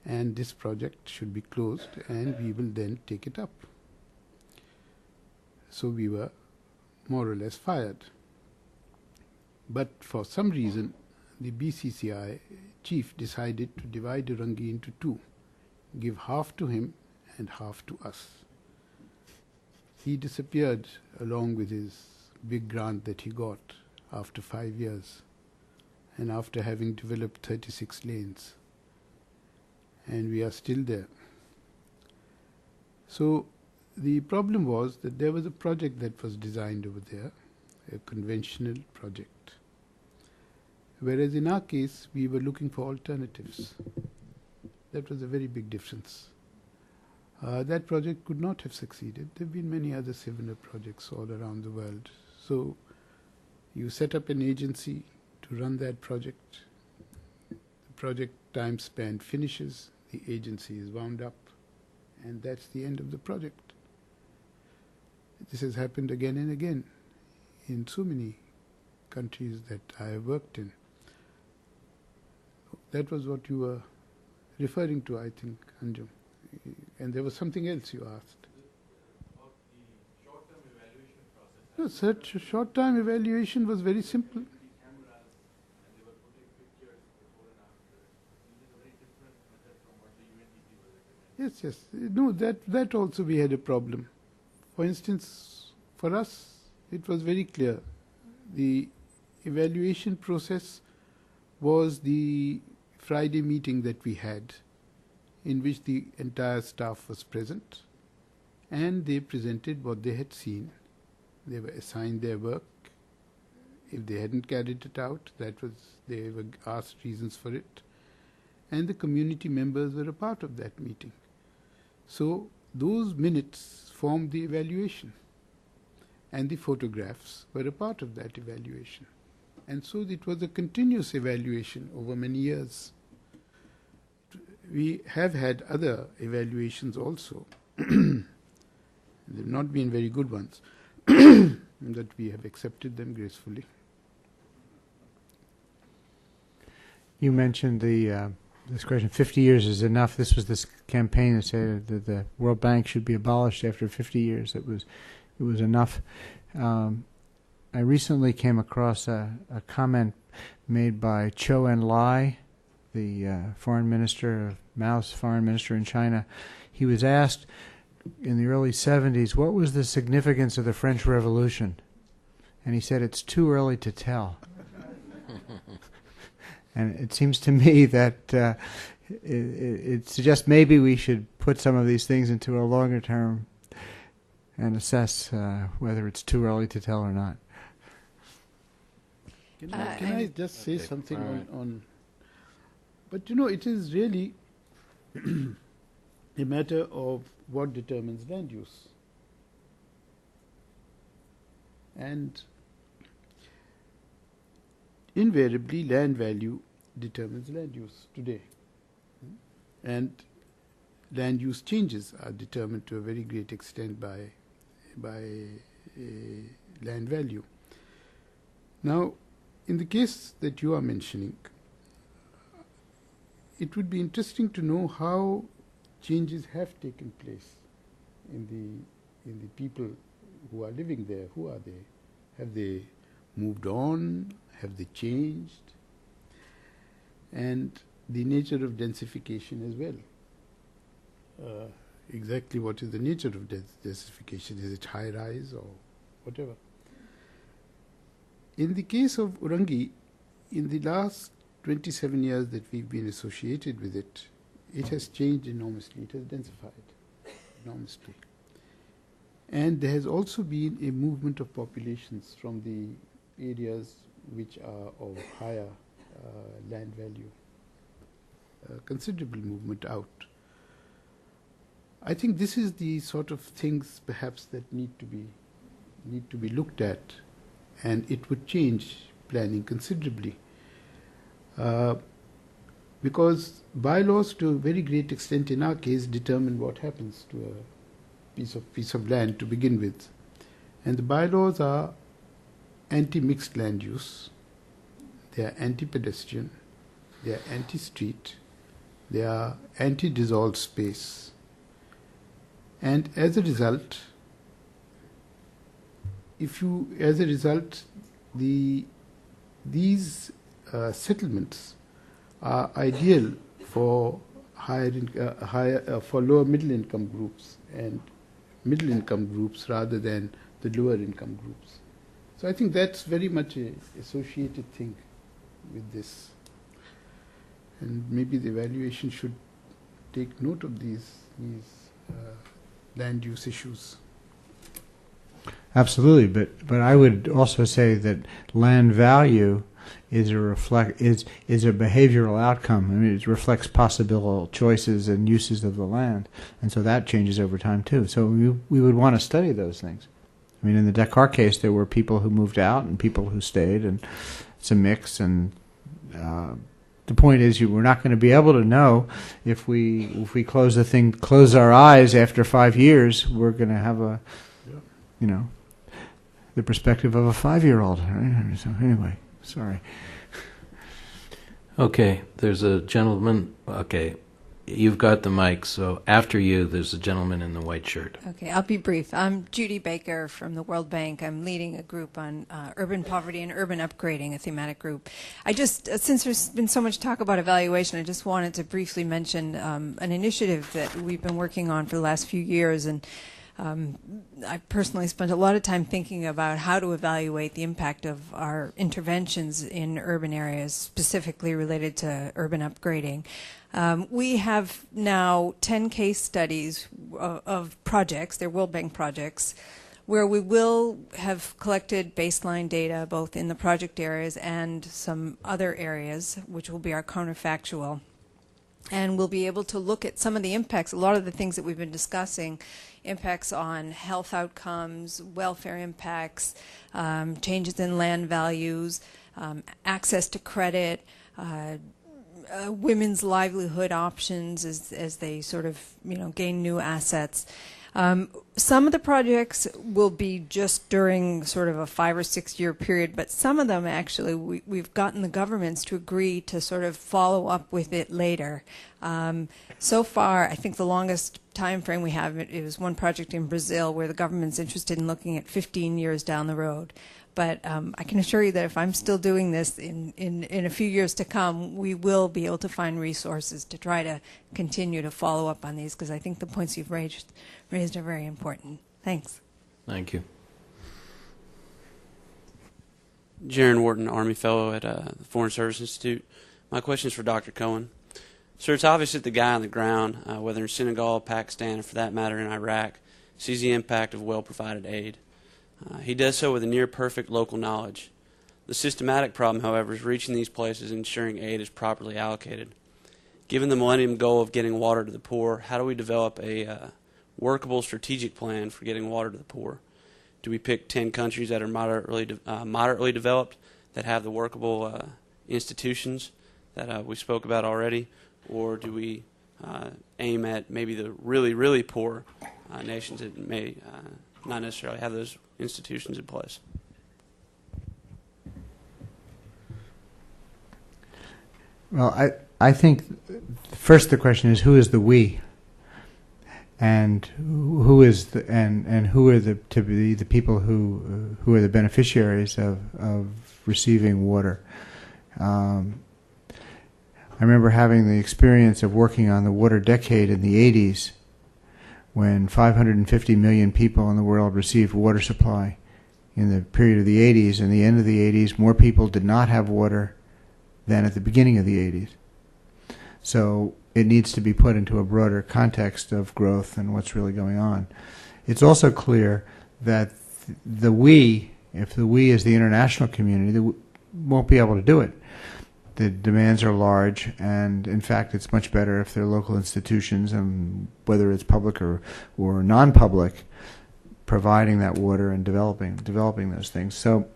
and this project should be closed and we will then take it up. So we were more or less fired. But for some reason, the BCCI chief decided to divide Orangi into two, give half to him and half to us. He disappeared along with his big grant that he got after 5 years and after having developed 36 lanes. And we are still there. So the problem was that there was a project that was designed over there, a conventional project. Whereas in our case, we were looking for alternatives. That was a very big difference. That project could not have succeeded. There have been many other similar projects all around the world. So you set up an agency to run that project. The project time span finishes, the agency is wound up, and that's the end of the project. This has happened again and again in so many countries that I have worked in. That was what you were referring to, I think, Anjum. And there was something else you asked. About the short-term evaluation process. No, such short-term evaluation was very simple. Cameras, and they were putting pictures before and after. This is a very different method from what the UNDP was recommending. Yes. No, that also we had a problem. For instance, for us, it was very clear. The evaluation process was the Friday meeting that we had, in which the entire staff was present, and they presented what they had seen. They were assigned their work. If they hadn't carried it out, they were asked reasons for it, and the community members were a part of that meeting. So those minutes formed the evaluation, and the photographs were a part of that evaluation. And so it was a continuous evaluation over many years. We have had other evaluations also. They have not been very good ones, that we have accepted them gracefully. You mentioned this question, 50 years is enough. This was this campaign that said that the World Bank should be abolished after 50 years. It was enough. I recently came across a comment made by Cohen, the foreign minister, Mao's foreign minister in China. He was asked in the early 70s, what was the significance of the French Revolution? And he said, it's too early to tell. And it seems to me that it suggests maybe we should put some of these things into a longer term and assess whether it's too early to tell or not. Can I just say something on... But it is really a matter of what determines land use. And invariably, land value determines land use today. And land use changes are determined to a very great extent by land value. Now, in the case that you are mentioning, it would be interesting to know how changes have taken place in the people who are living there. Who are they? Have they moved on? Have they changed? And the nature of densification as well. Exactly what is the nature of densification? Is it high-rise or whatever? In the case of Orangi, in the last 27 years that we've been associated with it, it has changed enormously. It has densified enormously. And there has also been a movement of populations from the areas which are of higher land value. Considerable movement out. I think this is the sort of things perhaps that need to be looked at, and it would change planning considerably. Because bylaws to a very great extent in our case determine what happens piece of land to begin with. And the bylaws are anti-mixed land use, they are anti-pedestrian, they are anti-street, they are anti-dissolved space. And as a result, these settlements are ideal for for lower middle income groups and middle income groups rather than the lower income groups. So I think that's very much a associated thing with this. And maybe the evaluation should take note of these land use issues. Absolutely, but I would also say that land value is a behavioral outcome. I mean, it reflects possible choices and uses of the land, and so that changes over time too. So we would want to study those things. I mean, in the Dakar case, there were people who moved out and people who stayed, and it's a mix. And the point is, we're not going to be able to know if we close our eyes after 5 years. We're going to have the perspective of a 5-year-old. Right? So anyway, sorry. Okay, there's a gentleman. Okay, you've got the mic, so after you, there's a gentleman in the white shirt. Okay, I'll be brief. I'm Judy Baker from the World Bank. I'm leading a group on urban poverty and urban upgrading, a thematic group. I just, since there's been so much talk about evaluation, I just wanted to briefly mention an initiative that we've been working on for the last few years, and I personally spent a lot of time thinking about how to evaluate the impact of our interventions in urban areas, specifically related to urban upgrading. We have now 10 case studies of projects, they're World Bank projects, where we will have collected baseline data both in the project areas and some other areas, which will be our counterfactual. And we'll be able to look at some of the impacts, a lot of the things that we've been discussing, impacts on health outcomes, welfare impacts, changes in land values, access to credit, women's livelihood options as they sort of gain new assets. Some of the projects will be just during sort of a 5 or 6 year period, but some of them actually we've gotten the governments to agree to sort of follow up with it later. So far, I think the longest time frame we have, it was one project in Brazil where the government's interested in looking at 15 years down the road. But I can assure you that if I'm still doing this in a few years to come, we will be able to find resources to try to continue to follow up on these, because I think the points you've raised are very important. Thanks. Thank you. Jaron Wharton, Army Fellow at the Foreign Service Institute. My question is for Dr. Cohen. Sir, it's obvious that the guy on the ground, whether in Senegal, Pakistan, or for that matter in Iraq, sees the impact of well-provided aid. He does so with a near-perfect local knowledge. The systematic problem, however, is reaching these places and ensuring aid is properly allocated. Given the Millennium Goal of getting water to the poor, how do we develop a workable strategic plan for getting water to the poor? Do we pick 10 countries that are moderately developed, that have the workable institutions that we spoke about already, or do we aim at maybe the really, really poor nations that may not necessarily have those institutions in place? Well, I think first the question is, who is the we, and who is who are the people who are the beneficiaries of receiving water. I remember having the experience of working on the water decade in the 80s, when 550 million people in the world received water supply. In the period of the 80s and the end of the 80s, more people did not have water than at the beginning of the 80s. So it needs to be put into a broader context of growth and what's really going on. It's also clear that if the we is the international community, won't be able to do it. The demands are large, and in fact it's much better if they're local institutions, and whether it's public or non-public, providing that water and developing those things. So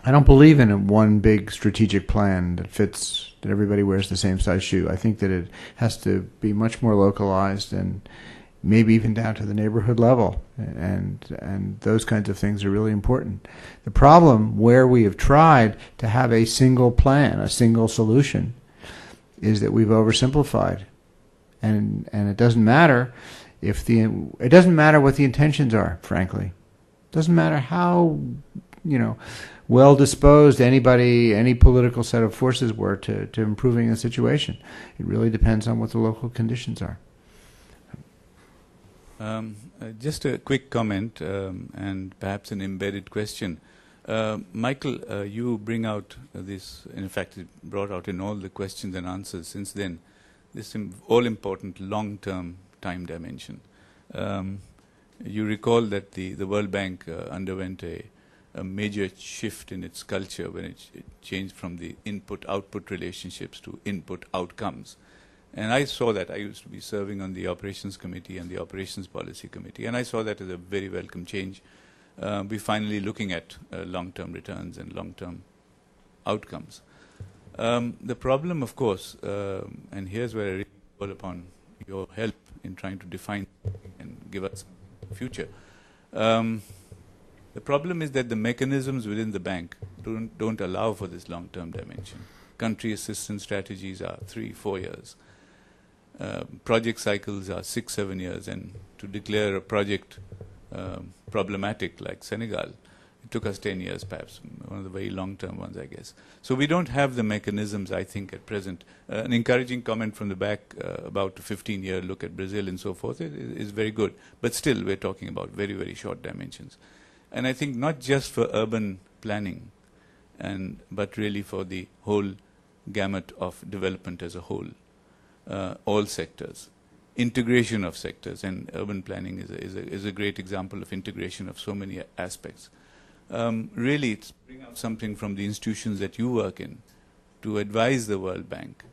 I don't believe in one big strategic plan that everybody wears the same size shoe. I think that it has to be much more localized and maybe even down to the neighborhood level, and those kinds of things are really important. The problem where we have tried to have a single plan, a single solution, is that we've oversimplified, and it doesn't matter it doesn't matter what the intentions are, frankly. It doesn't matter how, well disposed any political set of forces were to improving the situation. It really depends on what the local conditions are. Just a quick comment and perhaps an embedded question. Michael, you bring out this, in fact, it brought out in all the questions and answers since then, this all-important long-term time dimension. You recall that the World Bank underwent a major shift in its culture when it changed from the input-output relationships to input-outcomes. And I saw that. I used to be serving on the Operations Committee and the Operations Policy Committee, and I saw that as a very welcome change. We're finally looking at long-term returns and long-term outcomes. The problem, of course, and here's where I really call upon your help in trying to define and give us a future. The problem is that the mechanisms within the bank don't allow for this long-term dimension. Country assistance strategies are 3-4 years. Project cycles are 6-7 years, and to declare a project problematic like Senegal, it took us 10 years perhaps, one of the very long-term ones, I guess. So we don't have the mechanisms, I think, at present. An encouraging comment from the back about a 15-year look at Brazil and so forth is very good. But still, we're talking about very, very short dimensions. And I think not just for urban planning, but really for the whole gamut of development as a whole, all sectors. Integration of sectors, and urban planning is a great example of integration of so many aspects. Really, it's bring out something from the institutions that you work in to advise the World Bank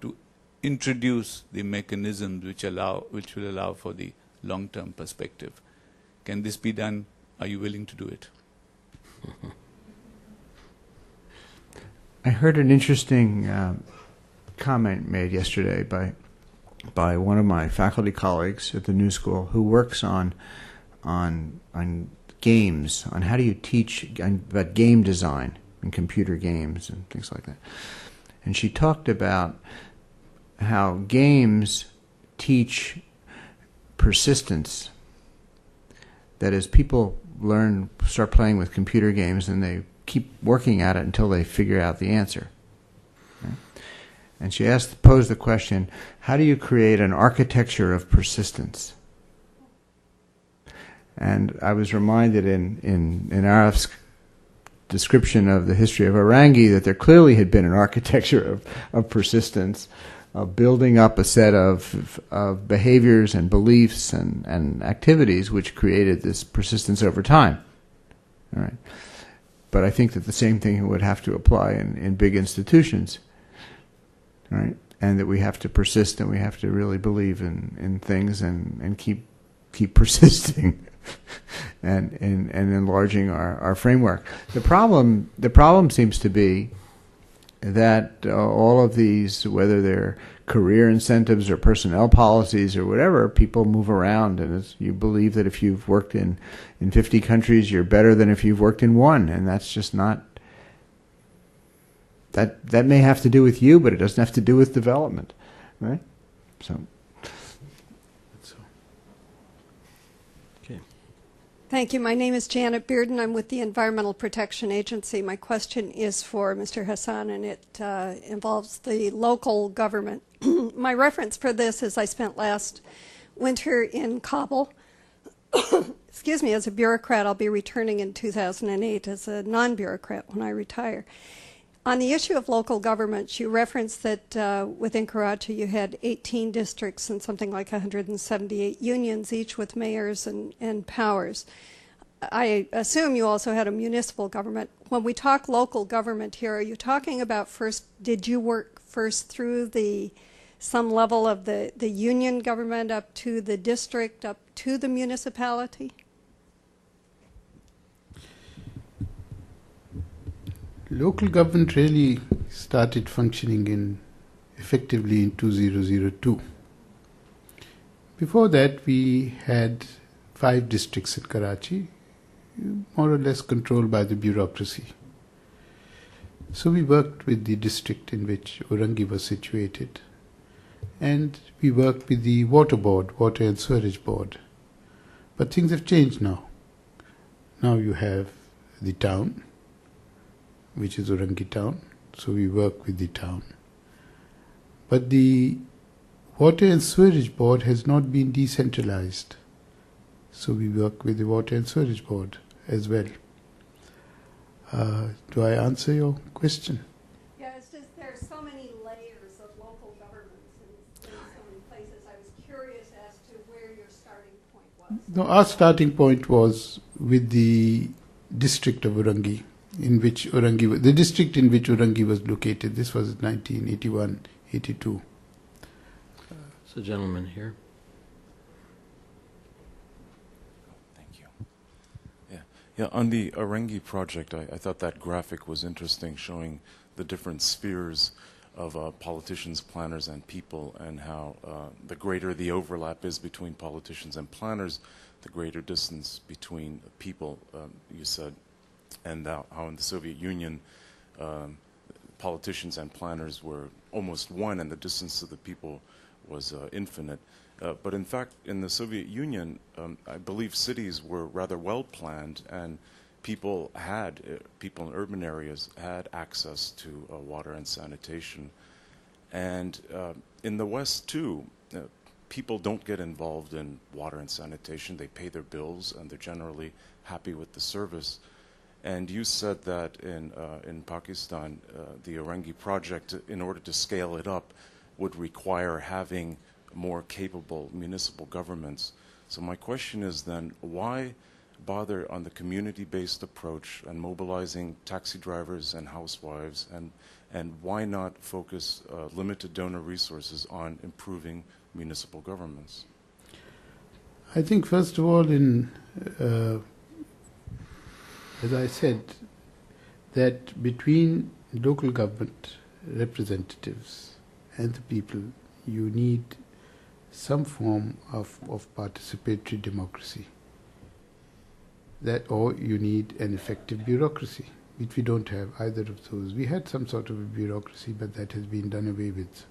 to introduce the mechanisms which will allow for the long-term perspective. Can this be done? Are you willing to do it? I heard an interesting comment made yesterday by one of my faculty colleagues at the New School who works on games, on how do you teach about game design and computer games and things like that. And she talked about how games teach persistence. That is, people start playing with computer games and they keep working at it until they figure out the answer. Okay? And she posed the question, how do you create an architecture of persistence? And I was reminded in Arif's description of the history of Orangi that there clearly had been an architecture of persistence, of building up a set of behaviors and beliefs and activities which created this persistence over time. All right. But I think that the same thing would have to apply in big institutions. All right. And that we have to persist and we have to really believe in things and keep persisting and enlarging our framework. The problem seems to be that all of these, whether they're career incentives or personnel policies or whatever, people move around, and you believe that if you've worked in 50 countries, you're better than if you've worked in one, and that's just not. That may have to do with you, but it doesn't have to do with development, right? So. Thank you. My name is Janet Bearden. I'm with the Environmental Protection Agency. My question is for Mr. Hasan, and it involves the local government. My reference for this is I spent last winter in Kabul. Excuse me, as a bureaucrat. I'll be returning in 2008 as a non-bureaucrat when I retire. On the issue of local governments, you referenced that within Karachi you had 18 districts and something like 178 unions, each with mayors and powers. I assume you also had a municipal government. When we talk local government here, are you talking about did you work first through some level of the union government up to the district, up to the municipality? Local government really started functioning effectively in 2002. Before that, we had 5 districts in Karachi, more or less controlled by the bureaucracy. So we worked with the district in which Orangi was situated, and we worked with the water board, water and sewerage board. But things have changed now. Now you have the town, which is Orangi town, so we work with the town. But the water and sewerage board has not been decentralized, so we work with the water and sewerage board as well. Do I answer your question? Yeah, it's just there's so many layers of local governments in so many places. I was curious as to where your starting point was. No, our starting point was with the district of Orangi, in which Orangi, the district in which Orangi was located. This was 1981-82. So, gentleman here. Yeah, on the Orangi project, I thought that graphic was interesting, showing the different spheres of politicians, planners, and people, and how the greater the overlap is between politicians and planners, the greater distance between people, you said, and how in the Soviet Union, politicians and planners were almost one, and the distance to the people was infinite. But in fact, in the Soviet Union, I believe cities were rather well planned, and people in urban areas had access to water and sanitation. And in the West too, people don't get involved in water and sanitation. They pay their bills, and they're generally happy with the service. And you said that in Pakistan, the Orangi project, in order to scale it up, would require having more capable municipal governments. So my question is then, why bother on the community-based approach and mobilizing taxi drivers and housewives, and why not focus limited donor resources on improving municipal governments? I think first of all, as I said, that between local government representatives and the people, you need some form of participatory democracy. Or you need an effective bureaucracy, which we don't have either of those. We had some sort of a bureaucracy, but that has been done away with.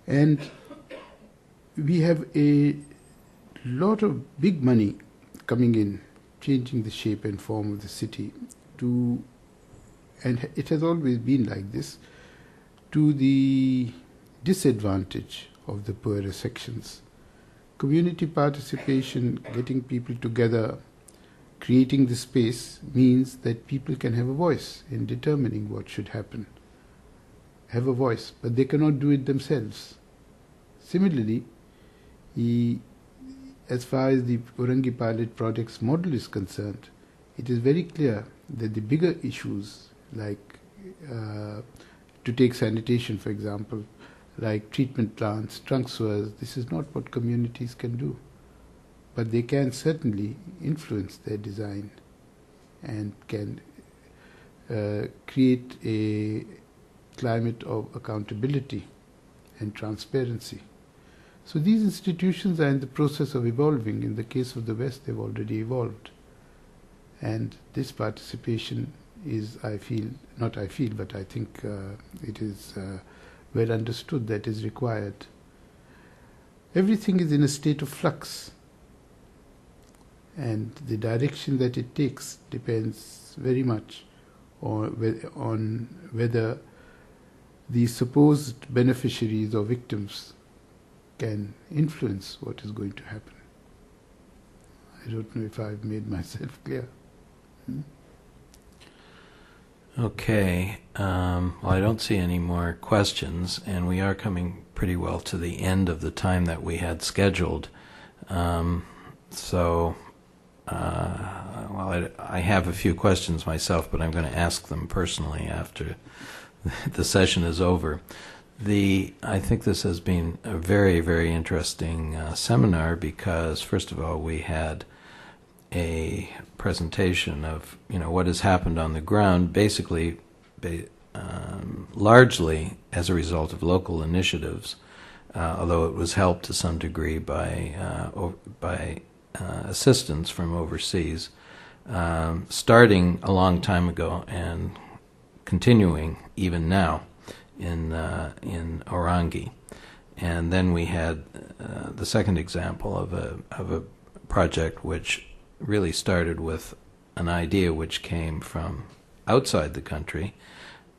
And we have a lot of big money coming in, changing the shape and form of the city and it has always been like this, to the disadvantage of the poorer sections. Community participation, getting people together, creating the space, means that people can have a voice in determining what should happen. Have a voice, but they cannot do it themselves. Similarly, as far as the Orangi Pilot Project's model is concerned, it is very clear that the bigger issues, like to take sanitation, for example, like treatment plants, trunk sewers, this is not what communities can do. But they can certainly influence their design and can create a climate of accountability and transparency. So these institutions are in the process of evolving. In the case of the West, they've already evolved. And this participation is, but I think it is well understood that is required. Everything is in a state of flux, and the direction that it takes depends very much on whether the supposed beneficiaries or victims can influence what is going to happen. I don't know if I've made myself clear. Okay. Well, I don't see any more questions, and we are coming pretty well to the end of the time that we had scheduled. I have a few questions myself, but I'm going to ask them personally after the session is over. I think this has been a very, very interesting seminar because, first of all, we had a presentation of what has happened on the ground, basically largely as a result of local initiatives although it was helped to some degree by assistance from overseas, starting a long time ago and continuing even now in Orangi. And then we had the second example of a project which really started with an idea which came from outside the country,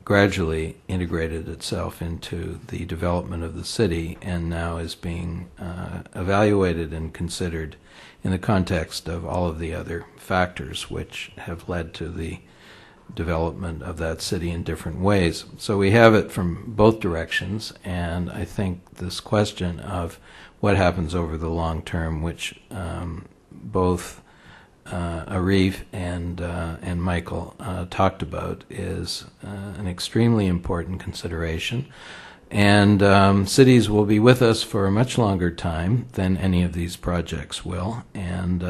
gradually integrated itself into the development of the city, and now is being evaluated and considered in the context of all of the other factors which have led to the development of that city in different ways. So we have it from both directions, and I think this question of what happens over the long term, which both Arif and Michael talked about, is an extremely important consideration. And cities will be with us for a much longer time than any of these projects will, and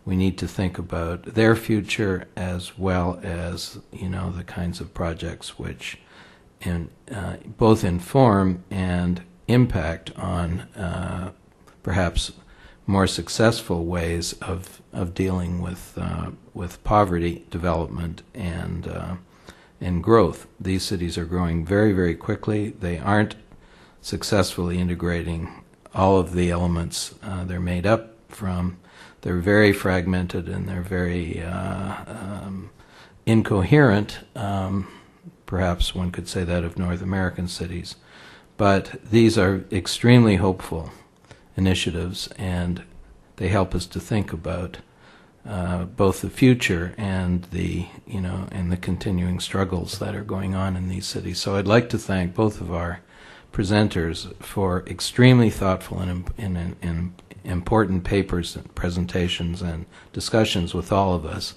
we need to think about their future as well as, the kinds of projects which both inform and impact on perhaps more successful ways of dealing with poverty, development, and growth. These cities are growing very, very quickly. They aren't successfully integrating all of the elements they're made up from. They're very fragmented and they're very incoherent. Perhaps one could say that of North American cities. But these are extremely hopeful initiatives, and they help us to think about both the future and the continuing struggles that are going on in these cities. So I'd like to thank both of our presenters for extremely thoughtful and important papers and presentations and discussions with all of us.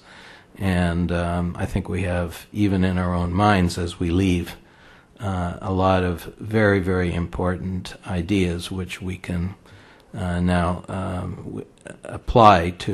And I think we have, even in our own minds as we leave, a lot of very, very important ideas which we can now apply to